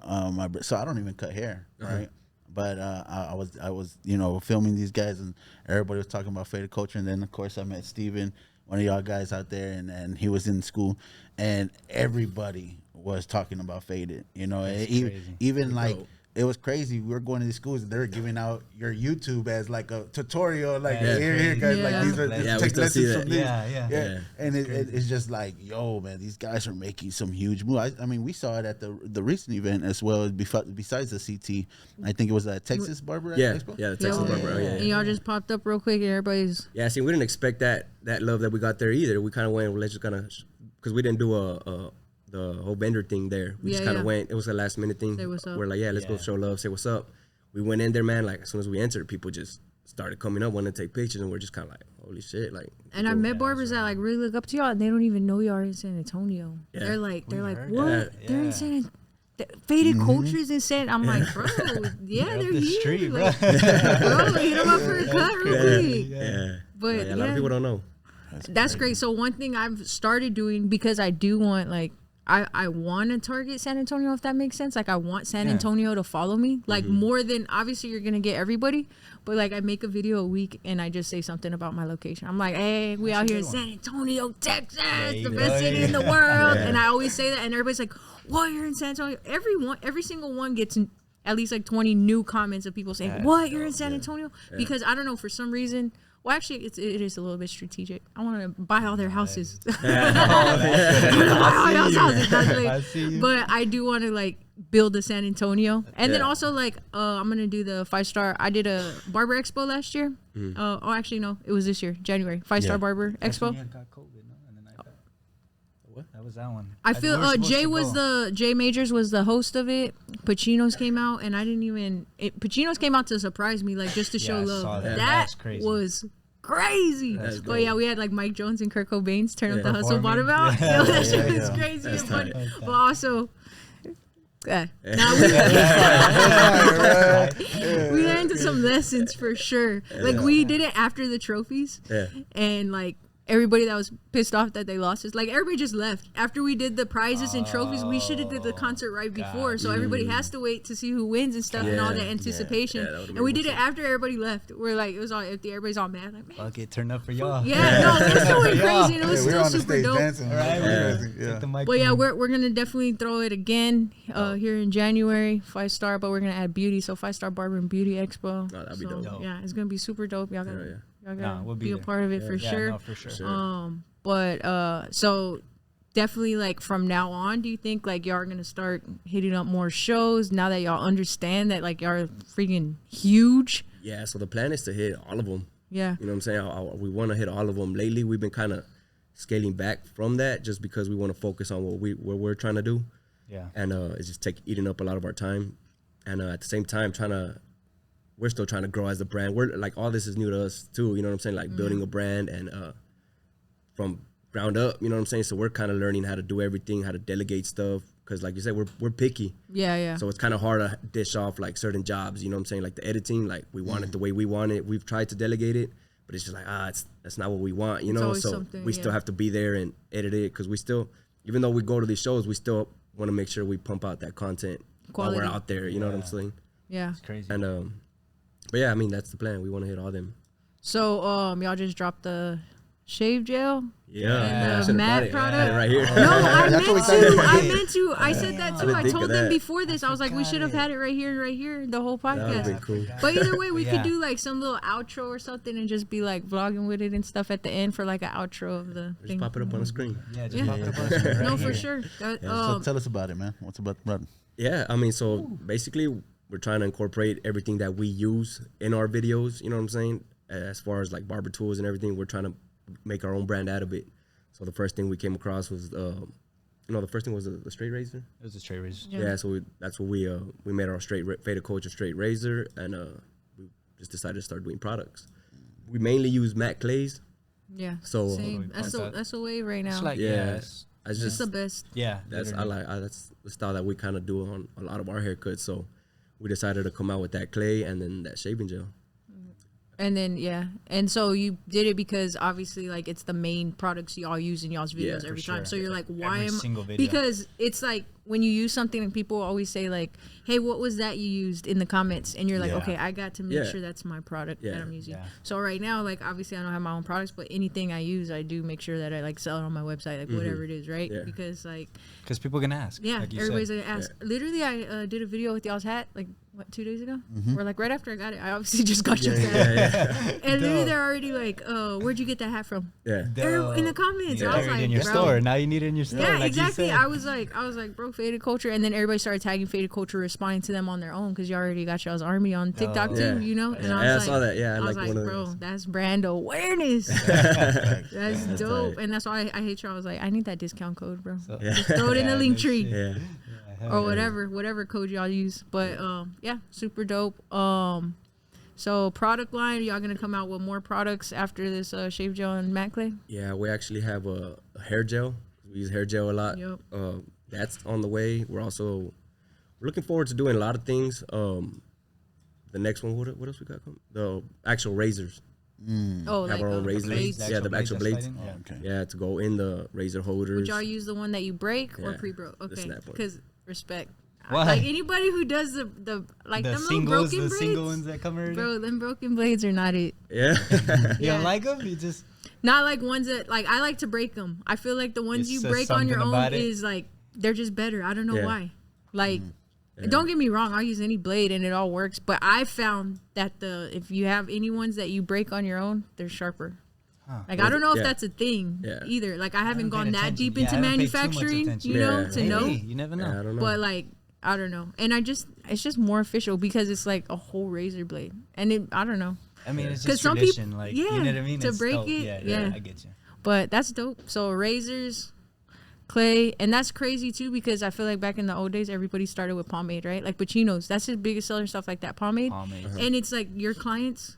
Speaker 5: so I don't even cut hair, right? But I was filming these guys, and everybody was talking about faded culture, and then of course I met Steven, one of y'all guys out there, and he was in school, and everybody was talking about faded, even like dope. It was crazy. We were going to these schools, and they were giving out your YouTube as like a tutorial, like here guys, like these are take lessons from this. Yeah. And it's just like, yo, man, these guys are making some huge moves. I mean, we saw it at the recent event as well. Besides the CT, I think it was a Texas Barber Expo.
Speaker 3: Yeah, the Texas Barber.
Speaker 2: And y'all just popped up real quick, and everybody's.
Speaker 3: Yeah, see, we didn't expect that love that we got there either. We kind of went, let's just kind of, because we didn't do the whole vendor thing there. We just kind of went. It was a last minute thing.
Speaker 2: Say what's up.
Speaker 3: We're like, let's go show love, say what's up. We went in there, man. Like as soon as we entered, people just started coming up, wanting to take pictures, and we're just kind of like, holy shit, like. And
Speaker 2: I met barbers that like really look up to y'all, and they don't even know y'all are in San Antonio. Yeah. They're like, what? They're in San Antonio. Faded cultures and San. I'm like, bro, they're here.
Speaker 4: Street,
Speaker 2: like, bro, hit them up for a cut real quick.
Speaker 3: Yeah.
Speaker 2: But
Speaker 3: a lot of people don't know.
Speaker 2: That's great. So one thing I've started doing, because I do want like. I want to target San Antonio, if that makes sense. Like, I want San Antonio to follow me. Like, more than, obviously, you're going to get everybody. But, like, I make a video a week, and I just say something about my location. I'm like, hey, we out here in San Antonio, Texas, the best city in the world. And I always say that, and everybody's like, what, you're in San Antonio? Every single one gets at least, like, 20 new comments of people saying, what, you're in San Antonio? Because, I don't know, for some reason... Well, actually, it is a little bit strategic. I want to buy all their houses. But I do want to like build a San Antonio, and then also like I'm gonna do the 5-star. I did a Barber Expo last year. Actually no, it was this year, January. 5-star Barber Expo.
Speaker 4: What? That was that one.
Speaker 2: I feel Jay Majors was the host of it. Pacino's came out, and I didn't even. Pacino's came out to surprise me, like just to show love. That was crazy. But yeah, we had like Mike Jones and Kurt Cobain's Turn Up the Hustle bottom out. That shit was crazy and funny. But also. We learned some lessons for sure. Like we did it after the trophies, and like everybody that was pissed off that they lost us, like everybody just left after we did the prizes and trophies. We should have did the concert right before, so everybody has to wait to see who wins and stuff and all that anticipation. And we did it after everybody left. We're like, it was all empty. Everybody's all mad. Like, man,
Speaker 4: fuck it, turn up for y'all.
Speaker 2: Yeah, no, it was still crazy. And it was still super dope.
Speaker 5: Dancing,
Speaker 2: But yeah, we're gonna definitely throw it again here in January. 5-star, but we're gonna add beauty. So 5-star Barber and Beauty Expo.
Speaker 3: Oh, that'd be dope.
Speaker 2: Yeah, it's gonna be super dope. Y'all gotta.
Speaker 4: We'll
Speaker 2: be a part of it for sure.
Speaker 4: No, for sure.
Speaker 2: So definitely like from now on, do you think like y'all are gonna start hitting up more shows now that y'all understand that like y'all are freaking huge?
Speaker 3: Yeah, so the plan is to hit all of them.
Speaker 2: Yeah,
Speaker 3: you know what I'm saying? We want to hit all of them. Lately, we've been kind of scaling back from that just because we want to focus on what we're trying to do.
Speaker 4: Yeah,
Speaker 3: and it's just eating up a lot of our time, and at the same time we're still trying to grow as a brand. We're like, all this is new to us too. You know what I'm saying? Like building a brand and from ground up, you know what I'm saying? So we're kind of learning how to do everything, how to delegate stuff. Cause like you said, we're picky.
Speaker 2: Yeah.
Speaker 3: So it's kind of hard to dish off like certain jobs. You know what I'm saying? Like the editing, like we want it the way we want it. We've tried to delegate it, but it's just like, that's not what we want, you know? So we still have to be there and edit it. Cause we still, even though we go to these shows, we still want to make sure we pump out that content quality while we're out there. You know what I'm saying?
Speaker 2: Yeah.
Speaker 4: It's crazy.
Speaker 3: And, but yeah, I mean, that's the plan. We want to hit all them.
Speaker 2: So, y'all just dropped the shave gel.
Speaker 3: Yeah,
Speaker 2: And
Speaker 3: I should've
Speaker 2: matte
Speaker 3: brought it.
Speaker 2: product.
Speaker 3: I had it right here.
Speaker 2: No, I
Speaker 5: That's what we
Speaker 2: meant
Speaker 5: thought.
Speaker 2: to. I meant to. I said that too.
Speaker 3: didn't
Speaker 2: I
Speaker 3: think
Speaker 2: told
Speaker 3: of
Speaker 2: them
Speaker 3: that.
Speaker 2: before this. I was like, we should have had it right here and right here the whole
Speaker 3: That would've been
Speaker 2: podcast.
Speaker 3: cool.
Speaker 2: But either way, we
Speaker 4: Yeah.
Speaker 2: could do like some little outro or something and just be like vlogging with it and stuff at the end for like an outro of the
Speaker 3: Just
Speaker 2: thing.
Speaker 3: pop it up on the screen.
Speaker 4: Yeah, just
Speaker 2: Yeah.
Speaker 4: pop it up on the screen right
Speaker 2: No, for
Speaker 4: here.
Speaker 2: sure. That,
Speaker 5: So tell us about it, man. What's about
Speaker 3: Yeah, I mean, so basically, we're trying to incorporate everything that we use in our videos. You know what I'm saying? As far as like barber tools and everything, we're trying to make our own brand out of it. So the first thing we came across was, the first thing was the straight razor.
Speaker 4: It was a straight razor.
Speaker 3: Yeah, so that's what we made our faded culture straight razor, and we just decided to start doing products. We mainly use matte clays.
Speaker 2: yeah.
Speaker 3: So
Speaker 2: Same. That's the way right now.
Speaker 4: It's like,
Speaker 3: yeah,
Speaker 4: it's,
Speaker 3: it's
Speaker 2: It's
Speaker 3: just
Speaker 2: the best.
Speaker 4: yeah.
Speaker 3: that's
Speaker 4: literally.
Speaker 3: that's the style that we kind of do on a lot of our haircuts. So we decided to come out with that clay and then that shaving gel.
Speaker 2: And then and so you did it because obviously like it's the main products y'all use in y'all's videos
Speaker 3: for
Speaker 2: every time.
Speaker 3: sure.
Speaker 2: So you're like, why
Speaker 4: Every
Speaker 2: am
Speaker 4: single video.
Speaker 2: Because it's like when you use something and people always say like, hey, what was that you used in the comments? And you're like,
Speaker 4: Yeah.
Speaker 2: okay, I got to make
Speaker 3: Yeah.
Speaker 2: sure that's my product that
Speaker 3: Yeah.
Speaker 2: I'm using.
Speaker 4: Yeah.
Speaker 2: So right now, like obviously I don't have my own products, but anything I use, I do make sure that I like sell it on my website, like whatever it is, right?
Speaker 3: Yeah.
Speaker 2: Because like
Speaker 4: Because people can ask.
Speaker 2: yeah,
Speaker 4: like you
Speaker 2: everybody's
Speaker 4: said.
Speaker 2: gonna ask. Literally, I did a video with y'all's hat like 2 days ago, or like right after I got it. I obviously just got your hat, and literally they're already like, "Oh, where'd you get that hat from?"
Speaker 3: Yeah,
Speaker 2: In the comments,
Speaker 4: You
Speaker 2: I was
Speaker 4: carried it
Speaker 2: like,
Speaker 4: in your
Speaker 2: bro.
Speaker 4: store. Now you need it in your store.
Speaker 2: Yeah,
Speaker 4: like
Speaker 2: exactly.
Speaker 4: You said.
Speaker 2: I was like, bro, Faded Culture, and then everybody started tagging Faded Culture, responding to them on their own because you already got y'all's army on TikTok
Speaker 4: Oh.
Speaker 2: too,
Speaker 3: Yeah.
Speaker 2: you know. And
Speaker 3: Yeah,
Speaker 2: I was
Speaker 3: I
Speaker 2: like,
Speaker 3: saw that. Yeah, I
Speaker 2: I was
Speaker 3: like
Speaker 2: like,
Speaker 3: one of
Speaker 2: bro,
Speaker 3: those.
Speaker 2: that's brand awareness. That's dope,
Speaker 3: tight.
Speaker 2: and that's why I hate you. I was like, I need that discount code, bro.
Speaker 4: So-
Speaker 3: Yeah.
Speaker 2: Just throw it in the
Speaker 4: Yeah,
Speaker 2: link
Speaker 4: no
Speaker 2: tree.
Speaker 4: shit.
Speaker 3: yeah.
Speaker 2: Or whatever code y'all use. But yeah, super dope. So product line, y'all gonna come out with more products after this shave gel and matte clay?
Speaker 3: Yeah, we actually have a hair gel. We use hair gel a lot.
Speaker 2: Yep.
Speaker 3: That's on the way. We're looking forward to doing a lot of things. The next one, what else we got coming? The actual razors.
Speaker 2: Oh,
Speaker 3: Have our own razors.
Speaker 2: blades.
Speaker 3: Yeah, the actual blades.
Speaker 4: Yeah.
Speaker 5: Okay.
Speaker 3: Yeah, to go in the razor holders.
Speaker 2: Would y'all use the one that you break or
Speaker 3: Yeah,
Speaker 2: pre-broke?
Speaker 3: the
Speaker 2: Okay,
Speaker 3: snap one.
Speaker 2: because respect.
Speaker 4: Why?
Speaker 2: Like anybody who does the like
Speaker 4: The
Speaker 2: them little
Speaker 4: singles,
Speaker 2: broken
Speaker 4: the
Speaker 2: blades,
Speaker 4: single ones that come already.
Speaker 2: bro, them broken blades are not it.
Speaker 3: Yeah.
Speaker 4: You
Speaker 2: Yeah.
Speaker 4: don't like them? You just
Speaker 2: Not like ones that like I like to break them. I feel like the ones
Speaker 4: It
Speaker 2: you
Speaker 4: says
Speaker 2: break on your
Speaker 4: something
Speaker 2: own
Speaker 4: about it.
Speaker 2: is like they're just better. I don't know
Speaker 3: Yeah.
Speaker 2: why. Like, don't get me wrong. I'll use any blade and it all works. But I found that if you have any ones that you break on your own, they're sharper. Like I don't know if
Speaker 3: Yeah.
Speaker 2: that's a thing
Speaker 3: Yeah.
Speaker 2: either. Like I haven't
Speaker 4: haven't
Speaker 2: gone
Speaker 4: paid
Speaker 2: that
Speaker 4: attention.
Speaker 2: deep
Speaker 4: Yeah,
Speaker 2: into
Speaker 4: I haven't paid too much
Speaker 2: manufacturing,
Speaker 4: attention.
Speaker 2: you know,
Speaker 3: Yeah.
Speaker 2: to know.
Speaker 4: Maybe. You never know.
Speaker 3: Yeah, I don't know.
Speaker 2: But like I don't know, and it's just more official because it's like a whole razor blade, and I don't know.
Speaker 4: I mean, it's
Speaker 2: 'Cause
Speaker 4: just
Speaker 2: some
Speaker 4: tradition.
Speaker 2: people-
Speaker 4: Like,
Speaker 2: yeah,
Speaker 4: you know what I mean?
Speaker 2: to
Speaker 4: It's
Speaker 2: break
Speaker 4: dope.
Speaker 2: it,
Speaker 4: Yeah,
Speaker 2: yeah.
Speaker 4: I get you.
Speaker 2: But that's dope. So razors, clay, and that's crazy too because I feel like back in the old days, everybody started with pomade, right? Like Pacino's, that's his biggest seller, stuff like that, pomade.
Speaker 4: Pomade.
Speaker 2: And it's like your clients.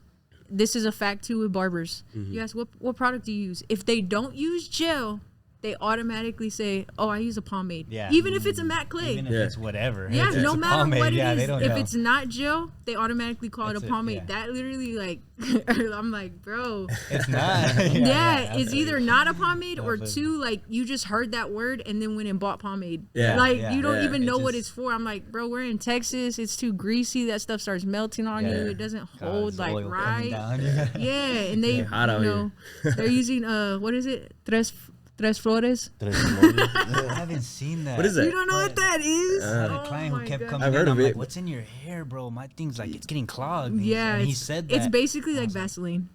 Speaker 2: This is a fact too with barbers. You ask what product do you use? If they don't use gel, they automatically say, "Oh, I use a pomade."
Speaker 4: Yeah.
Speaker 2: Even if it's a matte clay.
Speaker 4: Even if
Speaker 3: Yeah.
Speaker 4: it's whatever.
Speaker 2: Yeah,
Speaker 4: It's
Speaker 2: no
Speaker 4: a
Speaker 2: matter
Speaker 4: pomade.
Speaker 2: what it
Speaker 4: Yeah, they
Speaker 2: is,
Speaker 4: don't
Speaker 2: if
Speaker 4: know.
Speaker 2: it's not gel, they automatically call
Speaker 4: It's
Speaker 2: it a
Speaker 4: a-
Speaker 2: pomade.
Speaker 4: yeah.
Speaker 2: That literally, like, I'm like, bro.
Speaker 4: It's not.
Speaker 2: Yeah, it's either not a pomade or
Speaker 4: Definitely.
Speaker 2: two, like, you just heard that word and then went and bought pomade.
Speaker 3: Yeah.
Speaker 2: Like,
Speaker 4: Yeah.
Speaker 2: you don't
Speaker 3: Yeah.
Speaker 2: even know
Speaker 4: It
Speaker 2: what
Speaker 4: just-
Speaker 2: it's for. I'm like, bro, we're in Texas. It's too greasy. That stuff starts melting on you.
Speaker 3: Yeah.
Speaker 2: It doesn't
Speaker 4: God,
Speaker 2: hold,
Speaker 4: it's
Speaker 2: like,
Speaker 4: oil coming
Speaker 2: right.
Speaker 4: down.
Speaker 2: Yeah, and they,
Speaker 3: hot out
Speaker 2: you know, they're using, what is it? Tres Flores?
Speaker 4: I haven't seen that.
Speaker 3: What is that?
Speaker 2: You don't know what that is?
Speaker 4: I had a
Speaker 2: Oh
Speaker 4: client who
Speaker 2: my
Speaker 4: kept
Speaker 2: God.
Speaker 4: coming
Speaker 3: I've
Speaker 4: in.
Speaker 3: heard
Speaker 4: I'm
Speaker 3: of
Speaker 4: like,
Speaker 3: it.
Speaker 4: what's in your hair, bro? My thing's like, it's getting clogged. And
Speaker 2: Yeah,
Speaker 4: and he
Speaker 2: it's-
Speaker 4: said that.
Speaker 2: It's basically like Vaseline,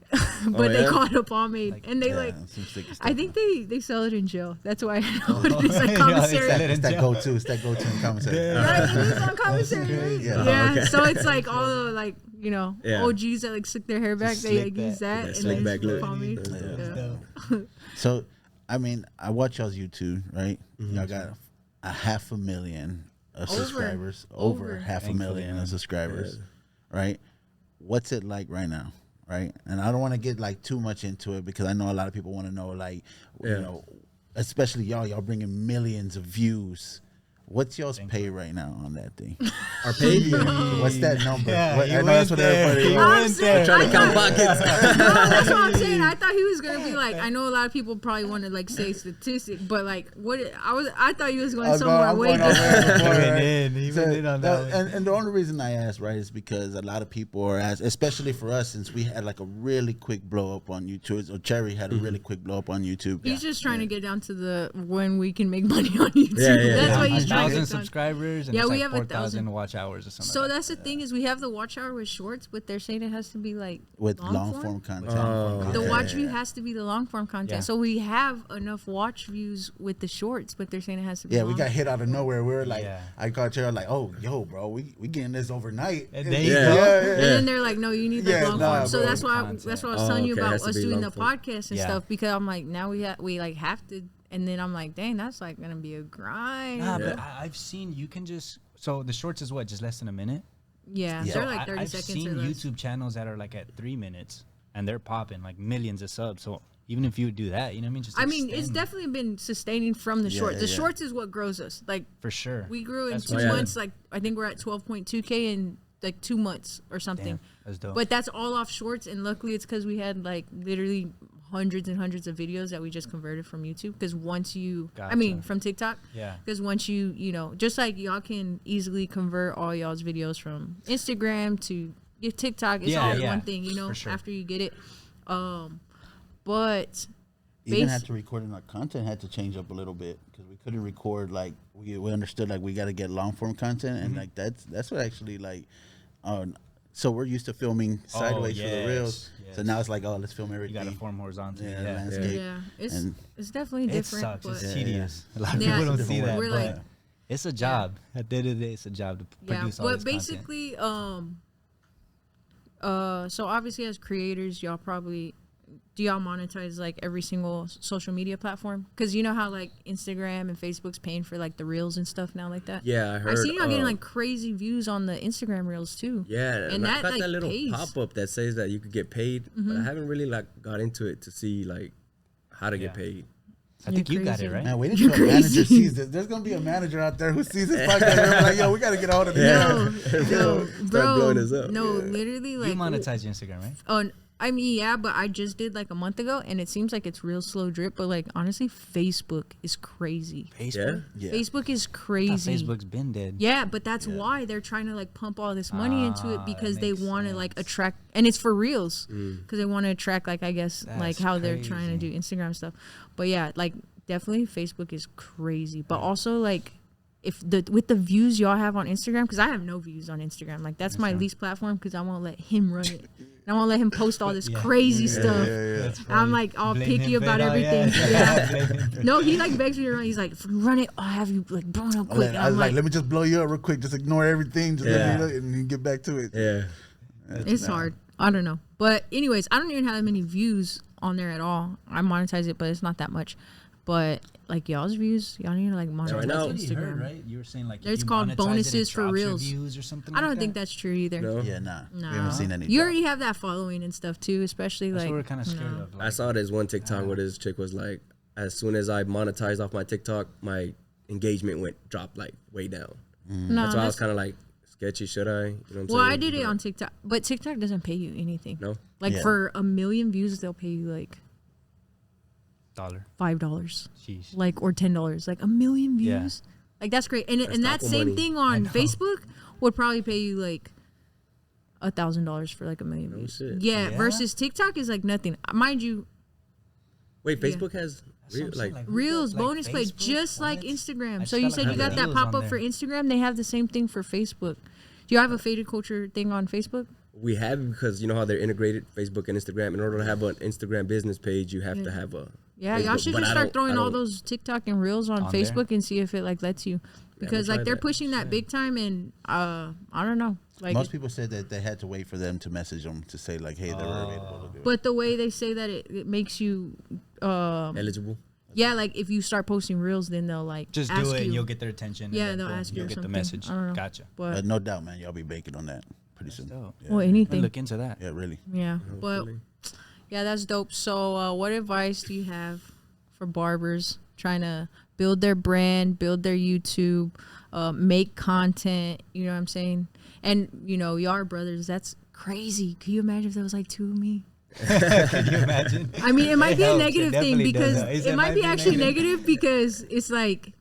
Speaker 2: but they
Speaker 3: yeah?
Speaker 2: call it a pomade, and they
Speaker 5: Yeah,
Speaker 2: like.
Speaker 5: some sticky stuff.
Speaker 2: I think they sell it in gel. That's why I know what it is.
Speaker 4: Yeah,
Speaker 2: Like
Speaker 4: they
Speaker 2: commissary.
Speaker 4: sell it
Speaker 5: It's
Speaker 4: in
Speaker 5: that
Speaker 4: gel.
Speaker 5: go-to. It's that go-to in commissary.
Speaker 2: Right, it is on commissary, right?
Speaker 5: Yeah.
Speaker 2: Yeah.
Speaker 3: Okay.
Speaker 2: So it's like all the like
Speaker 3: Yeah.
Speaker 2: OGs that like slick their hair back. They
Speaker 4: slick
Speaker 2: like use
Speaker 4: that.
Speaker 2: that
Speaker 3: That
Speaker 2: and
Speaker 3: slick
Speaker 2: then
Speaker 3: back look.
Speaker 2: pomade.
Speaker 3: That's
Speaker 2: Yeah.
Speaker 5: So, I mean, I watch y'all's YouTube, right?
Speaker 3: Mm-hmm.
Speaker 5: Y'all got 500,000 of
Speaker 2: Over.
Speaker 5: subscribers,
Speaker 2: Over.
Speaker 5: over 500,000
Speaker 4: Thankfully,
Speaker 5: of
Speaker 4: man.
Speaker 5: subscribers, right? What's it like right now, right? And I don't want to get like too much into it because I know a lot of people want to know, like, you
Speaker 3: Yeah.
Speaker 5: know, especially y'all bringing millions of views What's y'all's pay right now on that thing?
Speaker 3: Our pay?
Speaker 5: What's that number?
Speaker 4: Yeah,
Speaker 5: What,
Speaker 4: you
Speaker 5: I know
Speaker 4: went
Speaker 5: that's what
Speaker 4: there.
Speaker 5: everybody
Speaker 4: You
Speaker 5: wants.
Speaker 4: went there.
Speaker 3: Trying to count pockets.
Speaker 2: No, that's what I'm saying. I thought he was gonna be like. I know a lot of people probably want to like say statistic, but like, what I thought he was going somewhere way different.
Speaker 4: He went in on that one.
Speaker 5: And the only reason I asked, right, is because a lot of people are asked, especially for us, since we had like a really quick blow up on YouTube, or Cherry had a really quick blow up on YouTube.
Speaker 2: He's just trying to get down to the when we can make money on YouTube.
Speaker 3: Yeah.
Speaker 2: That's what he's
Speaker 4: 1,000
Speaker 2: trying to get down.
Speaker 4: subscribers and
Speaker 2: Yeah,
Speaker 4: it's
Speaker 2: we
Speaker 4: like
Speaker 2: have
Speaker 4: 4,000 watch hours or something.
Speaker 2: So
Speaker 4: like
Speaker 2: that's the thing is we have the watch hour with shorts, but they're saying it has to be like
Speaker 5: with long form content.
Speaker 2: The
Speaker 5: Okay.
Speaker 2: watch view has to be the long form content.
Speaker 4: Yeah.
Speaker 2: So we have enough watch views with the shorts, but they're saying it has to be.
Speaker 5: Yeah,
Speaker 2: long.
Speaker 5: we got hit out of nowhere. We were like,
Speaker 4: Yeah.
Speaker 5: I called Cherry like, oh, yo, bro, we getting this overnight.
Speaker 4: And there you
Speaker 3: Yeah.
Speaker 4: go.
Speaker 2: And then they're like, no, you need the
Speaker 5: Yeah,
Speaker 2: long
Speaker 5: nah,
Speaker 2: form. So
Speaker 5: bro.
Speaker 2: that's why
Speaker 4: Content.
Speaker 2: that's what I was telling you
Speaker 3: okay, it
Speaker 2: about
Speaker 3: has to
Speaker 2: us
Speaker 3: be
Speaker 2: doing
Speaker 3: long
Speaker 2: the
Speaker 3: form.
Speaker 2: podcast and
Speaker 4: Yeah.
Speaker 2: stuff, because I'm like, now we like have to. And then I'm like, dang, that's like gonna be a grind.
Speaker 4: Nah, but I've seen you can just so the shorts is what, just less than a minute.
Speaker 2: Yeah,
Speaker 5: Yeah.
Speaker 2: they're
Speaker 4: So
Speaker 2: like 30
Speaker 4: I've
Speaker 2: seconds
Speaker 4: seen
Speaker 2: or less.
Speaker 4: YouTube channels that are like at 3 minutes and they're popping like millions of subs. So even if you would do that, you know what I mean? Just
Speaker 2: I mean, it's
Speaker 4: extend
Speaker 2: definitely been sustaining from the
Speaker 5: Yeah,
Speaker 2: shorts.
Speaker 5: yeah,
Speaker 2: The
Speaker 5: yeah.
Speaker 2: shorts is what grows us. Like
Speaker 4: for sure.
Speaker 2: we grew in
Speaker 4: That's
Speaker 2: 2
Speaker 3: what- Yeah.
Speaker 2: months. Like I think we're at 12.2K in like 2 months or something.
Speaker 4: Damn, that's dope.
Speaker 2: But that's all off shorts, and luckily it's because we had like literally hundreds and hundreds of videos that we just converted from YouTube. Because once you, I mean,
Speaker 4: Gotcha.
Speaker 2: from TikTok.
Speaker 4: Yeah.
Speaker 2: Because once you know, just like y'all can easily convert all y'all's videos from Instagram to your TikTok. It's
Speaker 4: Yeah,
Speaker 2: all
Speaker 4: yeah,
Speaker 2: one thing, you know.
Speaker 4: for sure.
Speaker 2: After you get it, but
Speaker 5: Even
Speaker 2: base-
Speaker 5: had to record, and our content had to change up a little bit because we couldn't record like we understood like we got to get long form content, and like that's what actually like. So we're used to filming sideways for the reels,
Speaker 4: yes.
Speaker 5: so now it's like, oh, let's film
Speaker 4: You
Speaker 5: everything.
Speaker 4: got to form horizontally.
Speaker 5: Yeah,
Speaker 4: Yeah.
Speaker 5: landscape.
Speaker 2: yeah, it's
Speaker 5: And
Speaker 2: it's definitely
Speaker 4: It
Speaker 2: different.
Speaker 4: sucks.
Speaker 2: But
Speaker 4: It's tedious. A lot of
Speaker 2: Yeah,
Speaker 4: people don't see that.
Speaker 2: we're
Speaker 4: But
Speaker 2: like-
Speaker 4: it's a job. At the end of the day, it's a job to
Speaker 2: yeah,
Speaker 4: produce all
Speaker 2: but
Speaker 4: this content.
Speaker 2: basically, so obviously as creators, y'all probably do y'all monetize like every single social media platform? Because you know how like Instagram and Facebook's paying for like the reels and stuff now like that.
Speaker 3: Yeah, I heard.
Speaker 2: I seen y'all getting like crazy views on the Instagram reels too.
Speaker 3: Yeah, and I
Speaker 2: that,
Speaker 3: got
Speaker 2: like,
Speaker 3: that little
Speaker 2: pays.
Speaker 3: pop up that says that you could get paid, but I haven't really like got into it to see like how to get
Speaker 4: Yeah.
Speaker 3: paid.
Speaker 4: I think
Speaker 2: You're
Speaker 4: you got
Speaker 2: crazy.
Speaker 4: it, right?
Speaker 5: Man, wait until a manager sees this. There's gonna be a manager out there who sees this podcast. And they're like, yo, we gotta get a hold of this.
Speaker 2: No, bro.
Speaker 3: blowing us up.
Speaker 2: No, literally like
Speaker 4: You monetize your Instagram, right?
Speaker 2: Oh, I mean, yeah, but I just did like a month ago, and it seems like it's real slow drip. But like honestly, Facebook is crazy.
Speaker 4: Facebook?
Speaker 5: Yeah.
Speaker 2: Facebook is
Speaker 4: I thought
Speaker 2: crazy.
Speaker 4: Facebook's been dead.
Speaker 2: Yeah, but that's why they're trying to like pump all this money into it
Speaker 4: Ah,
Speaker 2: because
Speaker 4: that
Speaker 2: they
Speaker 4: makes
Speaker 2: want to like
Speaker 4: sense.
Speaker 2: attract, and it's for reels because they want to attract like I guess like
Speaker 4: That's
Speaker 2: how they're trying to do
Speaker 4: crazy.
Speaker 2: Instagram stuff. But yeah, like definitely Facebook is crazy. But also like if the with the views y'all have on Instagram, because I have no views on Instagram. Like that's my least platform because I won't let him run it. And I won't let him post all this crazy stuff.
Speaker 4: That's
Speaker 2: I'm
Speaker 4: funny.
Speaker 2: like all
Speaker 4: Blame
Speaker 2: picky
Speaker 4: him
Speaker 2: about
Speaker 4: for it all,
Speaker 2: everything.
Speaker 4: yeah.
Speaker 2: Yeah.
Speaker 4: Blame him for it.
Speaker 2: No, he like begs me to run. He's like, run it. I'll have you like blown up quick. And
Speaker 5: I was
Speaker 2: I'm
Speaker 5: like, let me just blow you up real quick. Just ignore everything. Just let
Speaker 3: Yeah.
Speaker 5: me look and you get back to it.
Speaker 3: Yeah,
Speaker 2: it's hard. I don't know. But anyways, I don't even have that many views on there at all. I monetize it, but it's not that much. But like y'all's views, y'all need to like monetize
Speaker 3: right now-
Speaker 4: That's what you heard,
Speaker 2: Instagram.
Speaker 4: right? You were saying like if
Speaker 2: It's
Speaker 4: you
Speaker 2: called
Speaker 4: monetize it, it
Speaker 2: bonuses for
Speaker 4: drops your
Speaker 2: reels.
Speaker 4: views or something
Speaker 2: I don't
Speaker 4: like
Speaker 2: think
Speaker 4: that?
Speaker 2: that's true either.
Speaker 3: no.
Speaker 5: Yeah, nah.
Speaker 2: No.
Speaker 5: We haven't seen any.
Speaker 2: You already have that following and stuff too, especially
Speaker 4: That's
Speaker 2: like
Speaker 4: what we're kind of scared
Speaker 2: no.
Speaker 4: of.
Speaker 3: I saw this one TikTok where this chick was like, as soon as I monetized off my TikTok, my engagement dropped like way down.
Speaker 2: No,
Speaker 3: That's why I was
Speaker 2: that's,
Speaker 3: kind of like sketchy. Should I? You know what I'm
Speaker 2: well,
Speaker 3: saying?
Speaker 2: I did it
Speaker 3: But-
Speaker 2: on TikTok, but TikTok doesn't pay you anything.
Speaker 3: No.
Speaker 2: Like
Speaker 5: Yeah.
Speaker 2: for 1 million views, they'll pay you like
Speaker 4: $1.
Speaker 2: $5,
Speaker 4: Sheesh.
Speaker 2: like or $10. Like 1 million
Speaker 4: Yeah.
Speaker 2: views, like that's great. And and that
Speaker 3: taco
Speaker 2: same
Speaker 3: money.
Speaker 2: thing
Speaker 4: I
Speaker 2: on
Speaker 4: know.
Speaker 2: Facebook would probably pay you like $1,000 for like 1 million
Speaker 3: No
Speaker 2: views.
Speaker 3: shit.
Speaker 2: Yeah,
Speaker 4: Yeah?
Speaker 2: versus TikTok is like nothing. Mind you,
Speaker 3: Wait, Facebook has
Speaker 4: That's what I'm saying,
Speaker 3: like
Speaker 4: who
Speaker 2: Reels,
Speaker 4: does, like,
Speaker 2: bonus play,
Speaker 4: Facebook?
Speaker 2: just like
Speaker 4: What?
Speaker 2: Instagram.
Speaker 4: I
Speaker 2: So
Speaker 4: just
Speaker 2: you
Speaker 4: got,
Speaker 2: said
Speaker 4: like,
Speaker 2: you got that
Speaker 4: Reels
Speaker 2: pop
Speaker 4: on
Speaker 2: up for
Speaker 4: there.
Speaker 2: Instagram. They have the same thing for Facebook. Do you have a faded culture thing on Facebook?
Speaker 3: we have it because you know how they're integrated, Facebook and Instagram. In order to have an Instagram business page, you have to have a
Speaker 2: Yeah, y'all
Speaker 3: Facebook,
Speaker 2: should
Speaker 3: but
Speaker 2: just
Speaker 3: I
Speaker 2: start
Speaker 3: don't-
Speaker 2: throwing
Speaker 3: I
Speaker 2: all
Speaker 3: don't-
Speaker 2: those TikTok and Reels on
Speaker 4: On there?
Speaker 2: Facebook and see if it like lets you, because
Speaker 3: try
Speaker 2: like they're
Speaker 3: that.
Speaker 2: pushing that big time, and I don't know, like.
Speaker 5: Most people said that they had to wait for them to message them to say like, hey, they're available to do it.
Speaker 2: But the way they say that it makes you,
Speaker 3: eligible.
Speaker 2: yeah, like if you start posting Reels, then they'll like
Speaker 4: Just
Speaker 2: ask
Speaker 4: do it
Speaker 2: you,
Speaker 4: and you'll get their attention. and
Speaker 2: Yeah,
Speaker 4: then
Speaker 2: they'll
Speaker 4: boom,
Speaker 2: ask you
Speaker 4: you'll
Speaker 2: or
Speaker 4: get the
Speaker 2: something.
Speaker 4: message.
Speaker 2: I don't know.
Speaker 4: Gotcha.
Speaker 2: But
Speaker 5: No doubt, man. Y'all be banking on that pretty soon.
Speaker 4: dope.
Speaker 5: Yeah,
Speaker 2: well,
Speaker 4: I'll
Speaker 2: anything.
Speaker 4: look into that.
Speaker 5: yeah, really.
Speaker 2: Yeah, but
Speaker 3: Hopefully.
Speaker 2: yeah, that's dope. So, what advice do you have for barbers trying to build their brand, build their YouTube, make content. You know what I'm saying? And you know, y'all are brothers. That's crazy. Can you imagine if there was like 2 of me?
Speaker 4: Can you imagine?
Speaker 2: I mean, it might be a
Speaker 4: helps.
Speaker 2: negative
Speaker 4: It
Speaker 2: thing
Speaker 4: definitely
Speaker 2: because
Speaker 4: does.
Speaker 2: it might be actually negative because it's like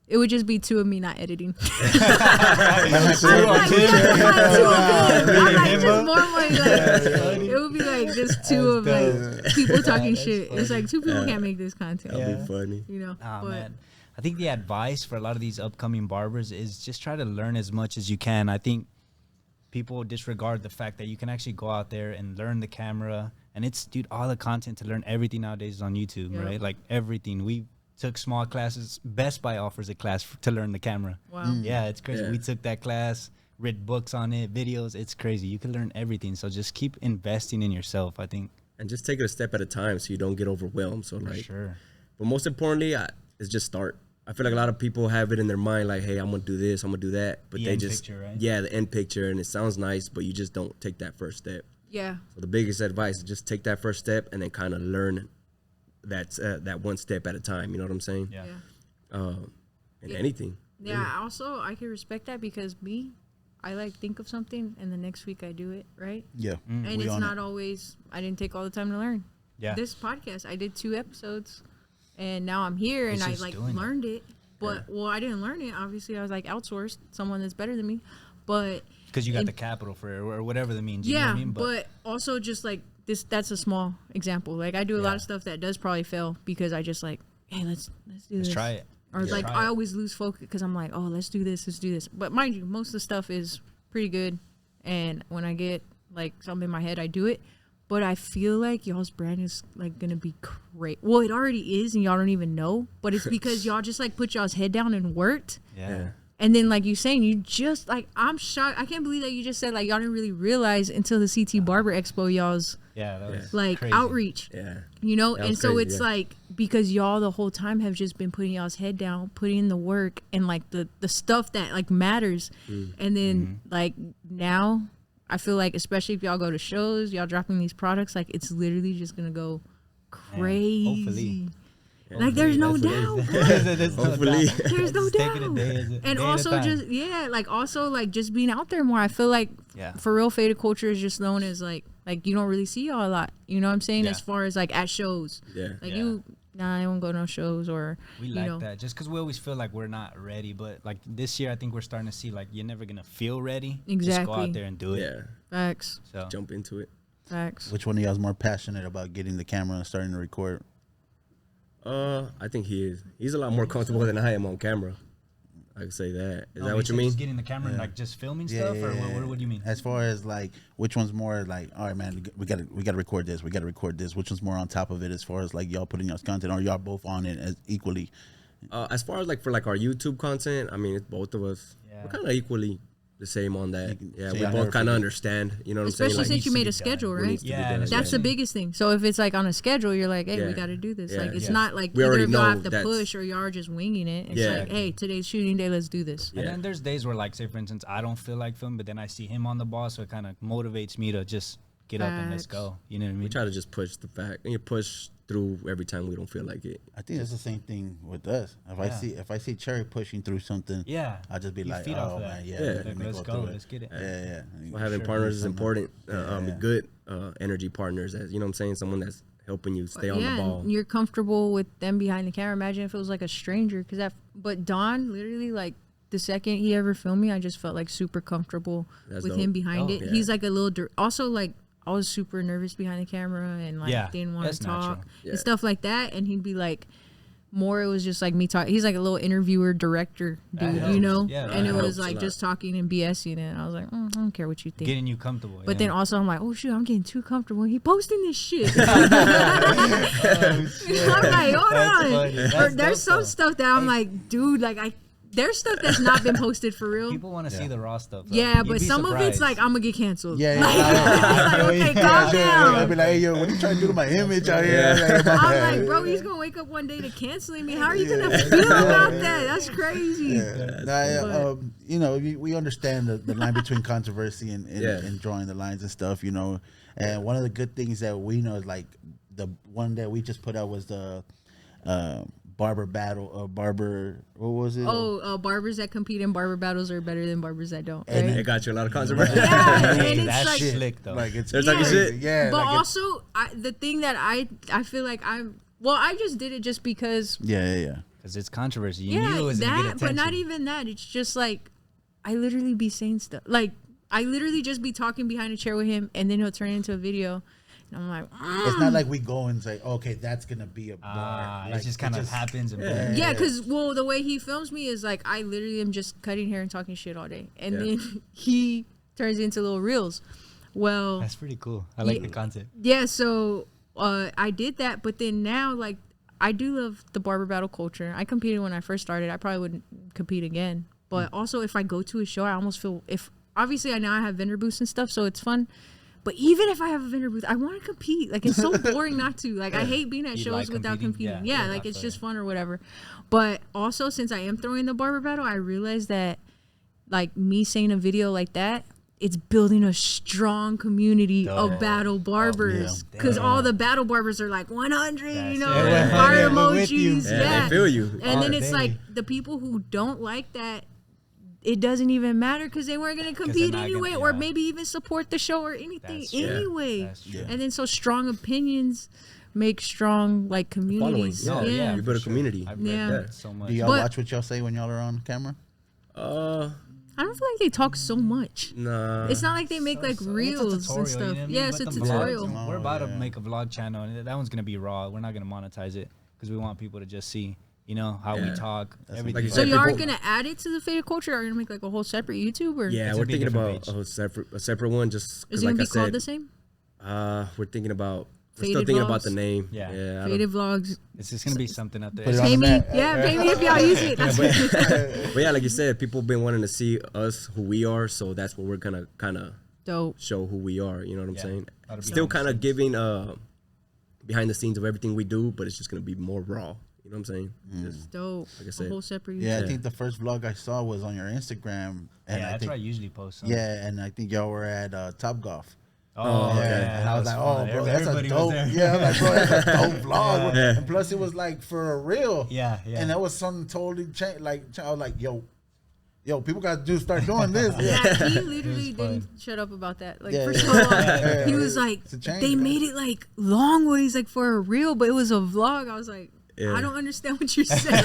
Speaker 2: it would just be 2 of me not editing. I'm like, just normally like it would be like just 2 of like people talking shit. It's like 2 people can't make this content.
Speaker 3: That'd be funny.
Speaker 2: You know, but
Speaker 4: Man. I think the advice for a lot of these upcoming barbers is just try to learn as much as you can. I think people disregard the fact that you can actually go out there and learn the camera. And it's, dude, all the content to learn everything nowadays is on YouTube, right? Like everything. We took small classes. Best Buy offers a class to learn the camera.
Speaker 2: Wow.
Speaker 4: Yeah, it's crazy.
Speaker 3: Yeah.
Speaker 4: We took that class, read books on it, videos. It's crazy. You can learn everything. So just keep investing in yourself, I think.
Speaker 3: And just take it a step at a time so you don't get overwhelmed. So
Speaker 4: For
Speaker 3: like,
Speaker 4: sure.
Speaker 3: but most importantly, is just start. I feel like a lot of people have it in their mind, like, hey, I'm gonna do this, I'm gonna do that, but
Speaker 4: The
Speaker 3: they
Speaker 4: end
Speaker 3: just,
Speaker 4: picture, right?
Speaker 3: yeah, the end picture, and it sounds nice, but you just don't take that first step.
Speaker 2: yeah,
Speaker 3: So the biggest advice is just take that first step and then kind of learn that one step at a time. You know what I'm saying?
Speaker 4: Yeah.
Speaker 3: And anything.
Speaker 2: yeah. Also, I can respect that because I like think of something and the next week I do it, right?
Speaker 5: Yeah.
Speaker 2: And
Speaker 5: We
Speaker 2: it's
Speaker 5: on
Speaker 2: not
Speaker 5: it.
Speaker 2: always. I didn't take all the time to learn.
Speaker 4: Yeah.
Speaker 2: This podcast, I did 2 episodes, and now I'm here and
Speaker 4: It's
Speaker 2: I
Speaker 4: just
Speaker 2: like
Speaker 4: doing it.
Speaker 2: learned it. But well, I didn't learn it. Obviously, I was like outsourced someone that's better than me. But
Speaker 4: Because you got
Speaker 2: in-
Speaker 4: the capital for it or whatever that means. You know
Speaker 2: yeah,
Speaker 4: what I mean?
Speaker 2: but also just like this. That's a small example. Like I do a lot
Speaker 4: Yeah.
Speaker 2: of stuff that does probably fail because I just like, hey, let's do
Speaker 4: let's
Speaker 2: this.
Speaker 4: try it.
Speaker 2: Or
Speaker 4: Yeah.
Speaker 2: like
Speaker 4: Try
Speaker 2: I
Speaker 4: it.
Speaker 2: always lose focus because I'm like, oh, let's do this. But mind you, most of the stuff is pretty good. And when I get like something in my head, I do it. But I feel like y'all's brand is like gonna be great. Well, it already is, and y'all don't even know. But it's because y'all just like put y'all's head down and worked.
Speaker 4: Yeah.
Speaker 2: And then like you saying, you just like I'm shocked. I can't believe that you just said like y'all didn't really realize until the CT Barber Expo y'all's
Speaker 4: Yeah, that was
Speaker 2: like
Speaker 4: crazy.
Speaker 2: outreach.
Speaker 3: Yeah.
Speaker 2: You know,
Speaker 3: That
Speaker 2: and
Speaker 3: was
Speaker 2: so
Speaker 3: crazy,
Speaker 2: it's
Speaker 3: yeah.
Speaker 2: like because y'all the whole time have just been putting y'all's head down, putting in the work and like the stuff that like matters. And then like now I feel like especially if y'all go to shows, y'all dropping these products, like it's literally just gonna go crazy.
Speaker 4: hopefully.
Speaker 2: Like there's no doubt.
Speaker 3: Hopefully.
Speaker 2: There's no
Speaker 4: Just taking a
Speaker 2: doubt.
Speaker 4: day at a- day
Speaker 2: And
Speaker 4: at a
Speaker 2: also
Speaker 4: time.
Speaker 2: just like also like just being out there more. I feel like
Speaker 4: Yeah.
Speaker 2: for real faded culture is just known as like you don't really see y'all a lot. You know what I'm saying?
Speaker 4: Yeah.
Speaker 2: As far as like at shows.
Speaker 3: Yeah.
Speaker 2: Like
Speaker 4: Yeah.
Speaker 2: I won't go to no shows or
Speaker 4: We
Speaker 2: you
Speaker 4: like
Speaker 2: know.
Speaker 4: that just because we always feel like we're not ready. But like this year, I think we're starting to see like you're never going to feel ready. Just go
Speaker 2: Exactly.
Speaker 4: out there and do it.
Speaker 3: Yeah.
Speaker 2: Facts.
Speaker 4: So
Speaker 3: Jump into it.
Speaker 2: Facts.
Speaker 5: Which one of y'all is more passionate about getting the camera and starting to record?
Speaker 3: I think he is. He's a lot more comfortable than I am on camera. I can say that. Is
Speaker 4: No,
Speaker 3: that what
Speaker 4: said
Speaker 3: you mean?
Speaker 4: Just getting the camera and like just filming stuff, or what do you mean?
Speaker 5: As far as like, which one's more like, all right, man, we got to record this. We got to record this. Which one's more on top of it as far as like y'all putting y'all's content, or y'all both on it as equally?
Speaker 3: As far as like for like our YouTube content, I mean, it's both of us.
Speaker 4: Yeah.
Speaker 3: We're kind of equally the same on that. Yeah,
Speaker 5: so
Speaker 3: we
Speaker 5: y'all
Speaker 3: both
Speaker 5: never
Speaker 3: kind of
Speaker 5: forget.
Speaker 3: understand. You know what
Speaker 2: Especially
Speaker 3: I'm saying?
Speaker 2: since you
Speaker 4: needs to
Speaker 2: made
Speaker 4: be
Speaker 2: a
Speaker 4: done.
Speaker 2: schedule,
Speaker 3: What
Speaker 2: right?
Speaker 3: needs to be
Speaker 4: Yeah,
Speaker 3: done,
Speaker 4: and
Speaker 3: yeah.
Speaker 2: That's the biggest thing. So if it's like on a schedule, you're like, hey, we
Speaker 3: Yeah.
Speaker 2: got to do this.
Speaker 3: Yeah.
Speaker 2: Like it's
Speaker 4: Yeah.
Speaker 2: not like
Speaker 3: We
Speaker 2: either
Speaker 3: already
Speaker 2: of y'all
Speaker 3: know
Speaker 2: have to
Speaker 3: that's-
Speaker 2: push or y'all are just winging it. It's
Speaker 3: Yeah.
Speaker 2: like, hey, today's shooting day, let's do this.
Speaker 3: Yeah.
Speaker 4: And then there's days where, like, say for instance, I don't feel like filming, but then I see him on the ball, so it kind of motivates me to just get up and let's
Speaker 2: Facts.
Speaker 4: go. You know what I
Speaker 3: We
Speaker 4: mean?
Speaker 3: try to just push the fact, and you push through every time we don't feel like it.
Speaker 5: I think it's the same thing with us. If I see Cherry pushing through something,
Speaker 4: Yeah.
Speaker 5: I'll just be
Speaker 4: You
Speaker 5: like,
Speaker 4: feed off
Speaker 5: oh
Speaker 4: of that.
Speaker 5: man,
Speaker 3: Yeah.
Speaker 5: let
Speaker 4: Like,
Speaker 5: me
Speaker 4: let's
Speaker 5: go
Speaker 4: go,
Speaker 5: through it.
Speaker 4: let's get it.
Speaker 5: Yeah.
Speaker 3: Well, having
Speaker 4: Sure.
Speaker 3: partners is
Speaker 5: Something.
Speaker 3: important.
Speaker 5: Yeah.
Speaker 3: Good energy partners, as you know what I'm saying? Someone that's helping you stay on the ball.
Speaker 2: And you're comfortable with them behind the camera. Imagine if it was like a stranger, but Don literally like the second he ever filmed me, I just felt like super comfortable
Speaker 3: That's
Speaker 2: with
Speaker 3: dope.
Speaker 2: him behind
Speaker 4: Oh,
Speaker 2: it.
Speaker 3: yeah.
Speaker 2: He's like a little also like I was super nervous behind the camera and like
Speaker 4: Yeah,
Speaker 2: didn't want
Speaker 4: that's
Speaker 2: to talk
Speaker 4: natural.
Speaker 3: Yeah.
Speaker 2: and stuff like that. And he'd be like, more it was just like me talking. He's like a little interviewer director
Speaker 4: That
Speaker 2: dude,
Speaker 4: helps.
Speaker 2: you know.
Speaker 4: Yeah,
Speaker 2: and
Speaker 4: that
Speaker 2: it was
Speaker 3: helps a
Speaker 2: like
Speaker 3: lot.
Speaker 2: just talking and BSing it. And I was like, I don't care what you think.
Speaker 4: Getting you comfortable.
Speaker 2: But
Speaker 4: yeah.
Speaker 2: then also I'm like, oh shoot, I'm getting too comfortable. He posting this shit. I'm like, hold on.
Speaker 4: funny. That's
Speaker 2: Or
Speaker 4: dope,
Speaker 2: there's some
Speaker 4: though.
Speaker 2: stuff that I'm like, dude, like there's stuff that's not been posted for real.
Speaker 4: people want to see the raw stuff. Though.
Speaker 2: Yeah,
Speaker 4: You'd
Speaker 2: but
Speaker 4: be
Speaker 2: some of it's
Speaker 4: surprised.
Speaker 2: like I'm gonna get canceled.
Speaker 5: Yeah,
Speaker 2: Like, okay, calm down.
Speaker 5: I'll be like, hey, yo, what you trying to do to my image out here?
Speaker 3: Yeah.
Speaker 5: Like, my
Speaker 2: I'm
Speaker 5: bad.
Speaker 2: like, bro, he's gonna wake up one day to canceling me. How are you gonna feel about that? That's crazy.
Speaker 5: You know, we understand the line between controversy and,
Speaker 3: Yeah.
Speaker 5: and drawing the lines and stuff, you know. And one of the good things that we know is like the one that we just put out was the barber battle, barber. What was it?
Speaker 2: Barbers that compete in barber battles are better than barbers that don't.
Speaker 5: And
Speaker 2: Right?
Speaker 3: It got you a lot of controversy.
Speaker 2: Yeah, and
Speaker 4: Hey,
Speaker 2: it's
Speaker 4: that's
Speaker 2: like,
Speaker 4: slick though.
Speaker 5: Like it's
Speaker 3: They're talking shit.
Speaker 5: Yeah,
Speaker 2: but
Speaker 5: like
Speaker 2: also the thing that I feel like I just did it just because.
Speaker 5: yeah.
Speaker 4: Because it's controversy. You knew it
Speaker 2: Yeah,
Speaker 4: was gonna get
Speaker 2: that,
Speaker 4: attention.
Speaker 2: but not even that. It's just like I literally be saying stuff. Like I literally just be talking behind a chair with him, and then he'll turn it into a video, and I'm like,
Speaker 5: It's not like we go and say, okay, that's gonna be a bar.
Speaker 4: It just kind of happens. And boom.
Speaker 2: yeah, because the way he films me is like I literally am just cutting hair and talking shit all day, and then he turns it into little reels. Well,
Speaker 4: That's pretty cool. I like the concept.
Speaker 2: yeah, so I did that, but then now like I do love the barber battle culture. I competed when I first started. I probably wouldn't compete again, but also if I go to a show, I almost feel obviously I have vendor booths and stuff, so it's fun. But even if I have a vendor booth, I want to compete. Like it's so boring not to. Like I hate being at shows
Speaker 4: like
Speaker 2: without
Speaker 4: competing?
Speaker 2: competing.
Speaker 4: Yeah,
Speaker 2: Yeah, like it's just fun or whatever. But also since I am throwing the barber battle, I realized that like me saying a video like that, it's building a strong community of battle barbers. Because all the battle barbers are like 100, you know,
Speaker 4: Yeah.
Speaker 2: fire
Speaker 4: Yeah, we're with you.
Speaker 2: emojis.
Speaker 3: Yeah,
Speaker 2: Yeah,
Speaker 3: they feel you.
Speaker 2: And then
Speaker 4: all
Speaker 2: it's
Speaker 4: day.
Speaker 2: like the people who don't like that, it doesn't even matter because they weren't going to compete
Speaker 4: not
Speaker 2: anyway,
Speaker 4: gonna-
Speaker 2: or
Speaker 4: yeah.
Speaker 2: maybe even support the show or anything
Speaker 4: That's true.
Speaker 2: anyway.
Speaker 4: That's true.
Speaker 2: And then so strong opinions make strong like
Speaker 3: Following.
Speaker 2: communities.
Speaker 3: Yeah,
Speaker 2: Yeah.
Speaker 3: you build a community.
Speaker 4: I've read
Speaker 2: Yeah.
Speaker 4: that so much.
Speaker 5: Do y'all
Speaker 2: But-
Speaker 5: watch what y'all say when y'all are on camera?
Speaker 2: I don't feel like they talk so much.
Speaker 3: Nah.
Speaker 2: It's not like they make like
Speaker 4: It's a
Speaker 2: reels
Speaker 4: tutorial,
Speaker 2: and stuff.
Speaker 4: you know what I mean?
Speaker 2: Yeah, it's a
Speaker 4: Let them
Speaker 2: tutorial.
Speaker 4: vlog. We're about to make a vlog channel, and that one's gonna be raw. We're not gonna monetize it because we want people to just see, you know, how we
Speaker 3: Yeah.
Speaker 4: talk,
Speaker 3: like
Speaker 4: everything.
Speaker 3: you
Speaker 2: So
Speaker 3: said,
Speaker 2: you are
Speaker 3: people-
Speaker 2: gonna add it to the faded culture, or are you gonna make like a whole separate YouTube, or
Speaker 3: Yeah,
Speaker 4: It's
Speaker 3: we're
Speaker 4: gonna be a
Speaker 3: thinking about
Speaker 4: different
Speaker 3: a separate one just
Speaker 2: is
Speaker 3: because,
Speaker 2: it gonna
Speaker 3: like I
Speaker 2: be called
Speaker 3: said,
Speaker 2: the same?
Speaker 3: we're thinking about. We're
Speaker 2: Faded
Speaker 3: still thinking about
Speaker 2: Vlogs?
Speaker 3: the name.
Speaker 4: Yeah.
Speaker 3: I don't-
Speaker 2: Faded vlogs.
Speaker 4: It's just gonna be something up there.
Speaker 5: Put it on
Speaker 2: Pay
Speaker 5: the
Speaker 2: me,
Speaker 5: map.
Speaker 2: pay me if y'all use it. That's
Speaker 3: But yeah, like you said, people been wanting to see us who we are, so that's what we're gonna kind of
Speaker 2: dope.
Speaker 3: show who we are. You know what I'm
Speaker 4: Yeah,
Speaker 3: saying?
Speaker 4: that'll be
Speaker 3: Still
Speaker 4: behind
Speaker 3: kind
Speaker 4: the
Speaker 3: of giving behind the scenes of everything we do, but it's just gonna be more raw. You know what I'm saying? Just,
Speaker 2: Dope.
Speaker 3: Like I
Speaker 2: A
Speaker 3: said.
Speaker 2: whole separate.
Speaker 5: Yeah,
Speaker 2: YouTube.
Speaker 5: I think the first vlog I saw was on your Instagram, and
Speaker 4: Yeah,
Speaker 5: I
Speaker 4: that's
Speaker 5: think
Speaker 4: where I usually post. Some.
Speaker 5: yeah, and I think y'all were at Top Golf.
Speaker 4: Oh,
Speaker 3: okay.
Speaker 4: yeah.
Speaker 5: And I was like, oh, bro, that's a
Speaker 4: Everybody was
Speaker 5: dope.
Speaker 4: there.
Speaker 5: Yeah, I was like, bro, that's a dope vlog.
Speaker 3: Yeah.
Speaker 5: And plus, it was like for a real.
Speaker 4: Yeah, yeah.
Speaker 5: And that was something totally changed. Like, I was like, yo, people got to start doing this.
Speaker 2: Yeah, he literally
Speaker 4: fun.
Speaker 2: didn't shut up about that. Like
Speaker 5: Yeah,
Speaker 2: for
Speaker 5: yeah.
Speaker 2: so long,
Speaker 5: Yeah,
Speaker 2: he was like,
Speaker 5: it's a change,
Speaker 2: they
Speaker 5: man.
Speaker 2: made it like long ways, like for a reel, but it was a vlog. I was like,
Speaker 3: Yeah.
Speaker 2: I don't understand what you're saying.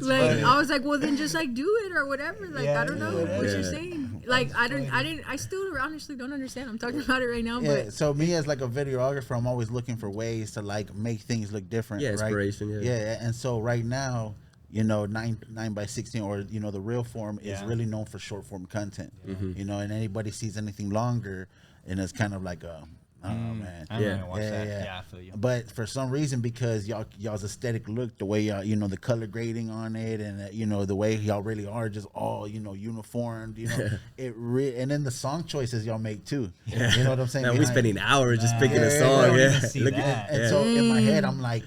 Speaker 2: Like I was like, well then just like do it or whatever. Like I don't know what you're
Speaker 3: Yeah.
Speaker 2: saying. Like I still honestly don't understand. I'm talking about it right now,
Speaker 5: Yeah,
Speaker 2: but
Speaker 5: so me as like a videographer, I'm always looking for ways to like make things look different.
Speaker 3: Yeah,
Speaker 5: right?
Speaker 3: inspiration, yeah.
Speaker 5: Yeah, and so right now, you know, 9x16 or you know the real form is
Speaker 4: Yeah.
Speaker 5: really known for short form content.
Speaker 3: Mm-hmm.
Speaker 5: You know, and anybody sees anything longer, and it's kind of like a oh man.
Speaker 4: I'm
Speaker 3: Yeah.
Speaker 4: gonna watch that. Yeah, I feel you.
Speaker 5: But for some reason, because y'all's aesthetic look, the way y'all, you know, the color grading on it, and you know the way y'all really are, just all you know uniformed, you know, and then the song choices y'all make too. You know what I'm saying?
Speaker 3: man, we
Speaker 5: Behind-
Speaker 3: spending hours just picking a
Speaker 5: yeah,
Speaker 3: song.
Speaker 4: I don't
Speaker 3: Yeah,
Speaker 4: even see
Speaker 3: Look
Speaker 4: that.
Speaker 3: at
Speaker 5: And so in my head, I'm like,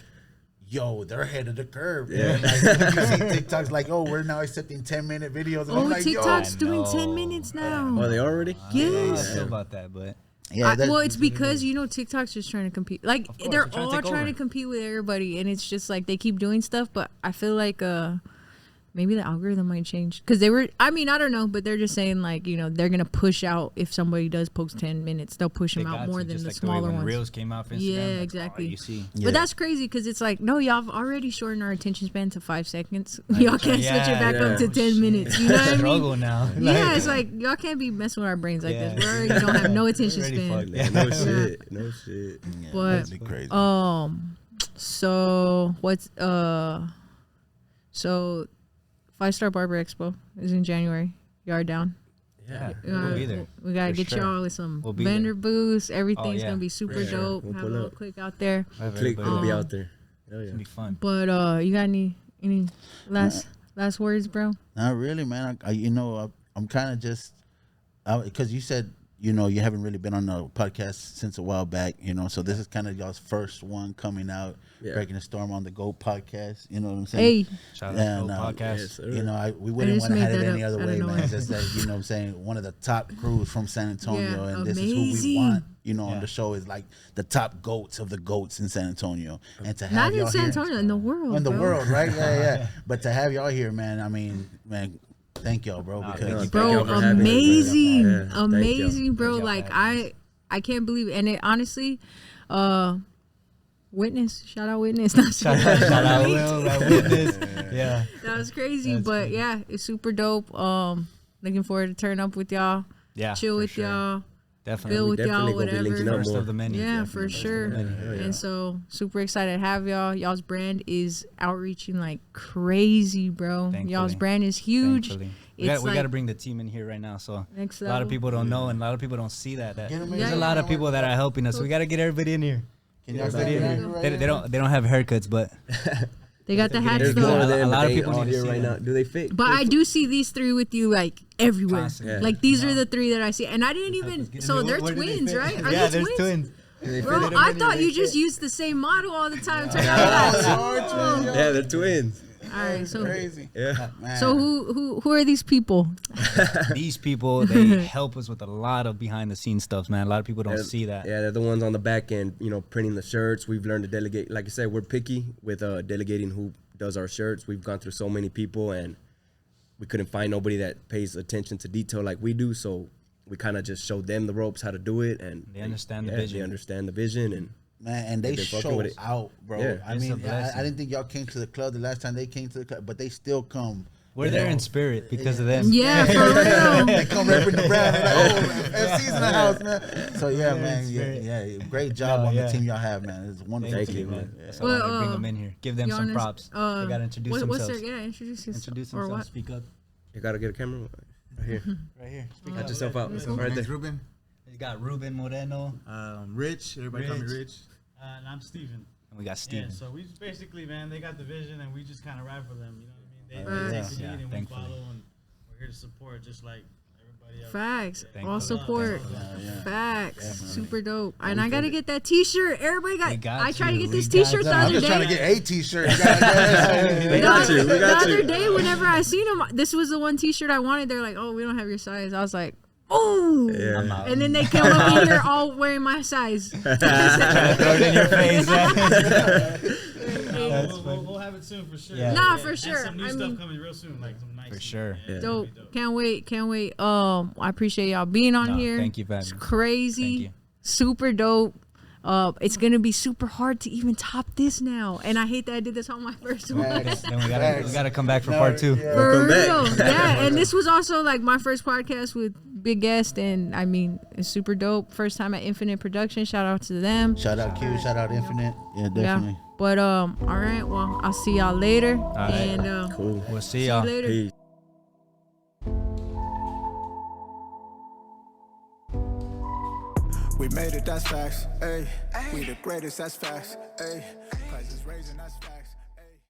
Speaker 5: yo, they're ahead of the curve.
Speaker 3: Yeah.
Speaker 5: And like, you see TikTok's like, oh, we're now accepting 10-minute videos. And
Speaker 2: oh,
Speaker 5: I'm like,
Speaker 2: TikTok's
Speaker 5: yo.
Speaker 2: doing
Speaker 4: no.
Speaker 2: 10 minutes now.
Speaker 3: Oh, they already?
Speaker 4: I don't know how I
Speaker 2: Yes.
Speaker 4: feel about that, but
Speaker 5: Yeah,
Speaker 2: Well, it's because you know TikTok's just trying to compete. Like
Speaker 4: course,
Speaker 2: they're
Speaker 4: they're trying to
Speaker 2: all
Speaker 4: take
Speaker 2: trying
Speaker 4: over.
Speaker 2: to compete with everybody, and it's just like they keep doing stuff. But I feel like maybe the algorithm might change because they were. I mean, I don't know, but they're just saying like you know they're gonna push out if somebody does post 10 minutes, they'll push
Speaker 4: they
Speaker 2: them out
Speaker 4: got
Speaker 2: more
Speaker 4: to,
Speaker 2: than
Speaker 4: just
Speaker 2: the
Speaker 4: like the way
Speaker 2: smaller
Speaker 4: when
Speaker 2: ones.
Speaker 4: Reels came out for Instagram.
Speaker 2: Yeah,
Speaker 4: that's all
Speaker 2: exactly.
Speaker 4: you see.
Speaker 2: But that's crazy because it's like, no, y'all have already shortened our attention span to 5 seconds. Y'all can't switch it back up to 10 minutes. You know what I mean?
Speaker 4: Struggle now.
Speaker 2: Yeah, it's like y'all can't be messing with our brains like this. We already don't have no attention
Speaker 4: Already
Speaker 2: span.
Speaker 4: fucked.
Speaker 3: Man, no shit. No shit.
Speaker 5: yeah,
Speaker 2: But
Speaker 5: that'd be crazy.
Speaker 2: so what's so 5-Star Barber Expo is in January. You are down.
Speaker 3: Yeah.
Speaker 4: We'll be there.
Speaker 2: We gotta
Speaker 4: For
Speaker 2: get
Speaker 4: sure.
Speaker 2: y'all with some
Speaker 4: We'll be
Speaker 2: vendor
Speaker 4: there.
Speaker 2: booths. Everything's
Speaker 4: yeah.
Speaker 2: gonna be super
Speaker 3: sure.
Speaker 2: dope.
Speaker 3: We'll
Speaker 2: Have a
Speaker 3: pull
Speaker 2: little
Speaker 3: up.
Speaker 2: click out there.
Speaker 4: Have
Speaker 3: Click
Speaker 4: everybody
Speaker 3: gonna be
Speaker 4: there.
Speaker 3: out there. Hell
Speaker 4: It's
Speaker 3: yeah.
Speaker 4: gonna be fun.
Speaker 2: But you got any last words, bro?
Speaker 5: Not really, man. You know, I'm kind of just because you said you know you haven't really been on a podcast since a while back. You know, so this is kind of y'all's first one coming out,
Speaker 3: Yeah.
Speaker 5: breaking the storm on the Go podcast. You know what I'm saying?
Speaker 2: Hey,
Speaker 4: Shout out
Speaker 5: And,
Speaker 4: to the podcast.
Speaker 3: Yes, sir.
Speaker 5: You know, we wouldn't
Speaker 2: just
Speaker 5: want to
Speaker 2: made
Speaker 5: have it
Speaker 2: that
Speaker 5: any
Speaker 2: up
Speaker 5: other
Speaker 2: out of
Speaker 5: way, man.
Speaker 2: nowhere.
Speaker 5: It's just that, you know what I'm saying, one of the top crews from San Antonio,
Speaker 2: Yeah,
Speaker 5: and this is who we
Speaker 2: amazing.
Speaker 5: want, you know, on the show is like the top goats of the goats in San Antonio, and to have
Speaker 2: Not
Speaker 5: y'all
Speaker 2: in San
Speaker 5: here,
Speaker 2: Antonio, in the world.
Speaker 5: in the
Speaker 2: bro.
Speaker 5: world, right? Yeah. But to have y'all here, man, I mean, man, thank y'all, bro, because
Speaker 3: Thank
Speaker 2: Bro,
Speaker 3: y'all for having us, man.
Speaker 2: amazing,
Speaker 3: Yeah, thank y'all.
Speaker 2: amazing, bro.
Speaker 4: Thank y'all
Speaker 2: Like
Speaker 4: for having
Speaker 2: I can't believe it. And it honestly, Witness, shout out Witness. Not
Speaker 4: Shout out Will, that Witness. Yeah.
Speaker 2: That was crazy,
Speaker 4: That's
Speaker 2: but
Speaker 4: funny.
Speaker 2: yeah, it's super dope. Looking forward to turn up with y'all,
Speaker 4: Yeah.
Speaker 2: chill
Speaker 4: for
Speaker 2: with
Speaker 4: sure.
Speaker 2: y'all,
Speaker 4: Definitely.
Speaker 2: build
Speaker 3: We
Speaker 2: with
Speaker 3: definitely
Speaker 2: y'all,
Speaker 3: gonna be linking
Speaker 2: whatever.
Speaker 3: up
Speaker 4: First
Speaker 3: more.
Speaker 4: of the many.
Speaker 2: Yeah,
Speaker 4: Definitely.
Speaker 2: for sure. And so super excited to have y'all. Y'all's brand is outreaching like crazy, bro.
Speaker 4: Thankfully.
Speaker 2: Y'all's brand is huge.
Speaker 4: Thankfully.
Speaker 2: It's
Speaker 4: We
Speaker 2: like
Speaker 4: got to bring the team in here right now. So
Speaker 2: next
Speaker 4: a lot of
Speaker 2: level.
Speaker 4: people don't know, and a lot of people don't see that.
Speaker 5: Get 'em in
Speaker 4: There's
Speaker 5: here.
Speaker 4: a lot of
Speaker 5: Yeah.
Speaker 4: people that are helping us. So we got to get everybody in here.
Speaker 5: Can y'all
Speaker 2: Everybody
Speaker 5: stand
Speaker 2: in
Speaker 5: right
Speaker 2: here.
Speaker 5: here?
Speaker 4: They don't have haircuts, but
Speaker 2: They got the hats
Speaker 3: There's
Speaker 4: There's
Speaker 3: more
Speaker 2: though.
Speaker 3: of them,
Speaker 4: A lot
Speaker 3: but
Speaker 4: of
Speaker 3: they
Speaker 4: people
Speaker 3: all
Speaker 4: need to
Speaker 3: here
Speaker 4: see
Speaker 3: right
Speaker 4: them.
Speaker 3: now. Do they fit?
Speaker 2: But I do see these three with you like everywhere.
Speaker 4: Constantly.
Speaker 3: Yeah.
Speaker 2: Like these are the three that I see, and I didn't even. So they're
Speaker 4: Where do they
Speaker 2: twins,
Speaker 4: fit?
Speaker 2: right? Are
Speaker 4: Yeah,
Speaker 2: they
Speaker 4: there's twins.
Speaker 2: Bro, I thought you just used the same model all the time. Turn out
Speaker 3: Yeah, they're twins.
Speaker 2: all right, so
Speaker 5: Crazy.
Speaker 3: Yeah.
Speaker 5: Man.
Speaker 2: so who are these people?
Speaker 4: These people, they help us with a lot of behind the scenes stuff, man. A lot of people don't see that.
Speaker 3: Yeah, they're the ones on the back end, you know, printing the shirts. We've learned to delegate. Like I said, we're picky with delegating who does our shirts. We've gone through so many people, and we couldn't find nobody that pays attention to detail like we do. So we kind of just showed them the ropes how to do it, and
Speaker 4: They understand the
Speaker 3: yeah,
Speaker 4: vision.
Speaker 3: They understand the vision, and
Speaker 5: Man, and they
Speaker 3: They've been fucking
Speaker 5: show
Speaker 3: with it.
Speaker 5: out, bro.
Speaker 3: Yeah.
Speaker 5: I
Speaker 4: It's a
Speaker 5: mean,
Speaker 4: blessing.
Speaker 5: I didn't think y'all came to the club the last time they came to the club, but they still come.
Speaker 4: We're
Speaker 5: you
Speaker 4: there
Speaker 5: know.
Speaker 4: in spirit because of them.
Speaker 2: Yeah, for real.
Speaker 5: They come repping the brand. They're like, oh, FC's in the house, man. So yeah,
Speaker 4: Yeah,
Speaker 5: man,
Speaker 4: it's
Speaker 5: yeah,
Speaker 4: great.
Speaker 5: yeah, great job on
Speaker 4: yeah.
Speaker 5: the team y'all have, man. It's a wonderful
Speaker 3: Thank
Speaker 5: team,
Speaker 3: you,
Speaker 5: man.
Speaker 3: man.
Speaker 4: That's why I want to bring
Speaker 2: Well,
Speaker 4: them in here. Give them some
Speaker 2: Giannis,
Speaker 4: props. They got to introduce
Speaker 2: what's
Speaker 4: themselves.
Speaker 2: their introduce yourself.
Speaker 4: Introduce
Speaker 2: or
Speaker 4: themselves.
Speaker 2: what?
Speaker 4: Speak up.
Speaker 3: you gotta get a camera right here.
Speaker 4: Right here.
Speaker 3: Cut yourself out.
Speaker 6: My
Speaker 3: Right
Speaker 6: name's
Speaker 3: there.
Speaker 6: Ruben.
Speaker 4: You got Ruben Moreno.
Speaker 6: Rich. Everybody call me
Speaker 4: Rich.
Speaker 6: Rich.
Speaker 7: And I'm Steven.
Speaker 4: And we got Steven.
Speaker 7: Yeah, so we just basically, man, they got the vision and we just kind of ride for them. You know what I mean?
Speaker 2: Facts.
Speaker 7: They take the
Speaker 4: Yeah,
Speaker 7: lead and we
Speaker 4: thankfully.
Speaker 7: follow, and we're here to support just like everybody else.
Speaker 2: Facts.
Speaker 4: Thankfully.
Speaker 2: All support.
Speaker 5: Yeah.
Speaker 2: Facts. Super dope. And I gotta get that T-shirt. Everybody
Speaker 4: We got
Speaker 2: I tried to
Speaker 4: you.
Speaker 2: get these
Speaker 4: We got
Speaker 2: T-shirts the
Speaker 4: you.
Speaker 5: I'm
Speaker 2: other
Speaker 5: just trying to
Speaker 2: day.
Speaker 5: get a T-shirt.
Speaker 3: We got you. We
Speaker 2: The
Speaker 3: got
Speaker 2: other
Speaker 3: you.
Speaker 2: day, whenever I seen them, this was the one T-shirt I wanted. They're like, "Oh, we don't have your size." I was like, "Oh!"
Speaker 3: Yeah.
Speaker 4: I'm out.
Speaker 2: And then they came up in here all wearing my size.
Speaker 4: Throw it in your face.
Speaker 7: We'll have it soon for sure.
Speaker 4: Yeah.
Speaker 2: Nah, for
Speaker 7: And
Speaker 2: sure.
Speaker 7: some new
Speaker 2: I
Speaker 7: stuff
Speaker 2: mean-
Speaker 7: coming real soon, like some nice.
Speaker 4: For sure.
Speaker 7: Yeah,
Speaker 3: Yeah.
Speaker 7: it'll
Speaker 2: Dope.
Speaker 7: be dope.
Speaker 2: Can't wait. I appreciate y'all being on
Speaker 4: No,
Speaker 2: here.
Speaker 4: thank you for
Speaker 2: It's
Speaker 4: having me.
Speaker 2: crazy.
Speaker 4: Thank you.
Speaker 2: Super dope. It's gonna be super hard to even top this now, and I hate that I did this on my first one.
Speaker 4: Then we gotta come back for part 2.
Speaker 2: For
Speaker 3: Welcome back.
Speaker 2: real, yeah. And this was also like my first podcast with big guest, and I mean, it's super dope. First time at Infinite Production. Shout out to them.
Speaker 5: Shout out Q. Shout out Infinite. Yeah, definitely.
Speaker 2: Yeah. But all right. Well, I'll see y'all later.
Speaker 4: right.
Speaker 2: And
Speaker 3: Cool.
Speaker 4: We'll see
Speaker 2: see
Speaker 4: y'all.
Speaker 2: you later.
Speaker 3: Peace.
Speaker 1: We made it, that's facts. Ayy, we the greatest, that's facts. Ayy, prices raising, that's facts.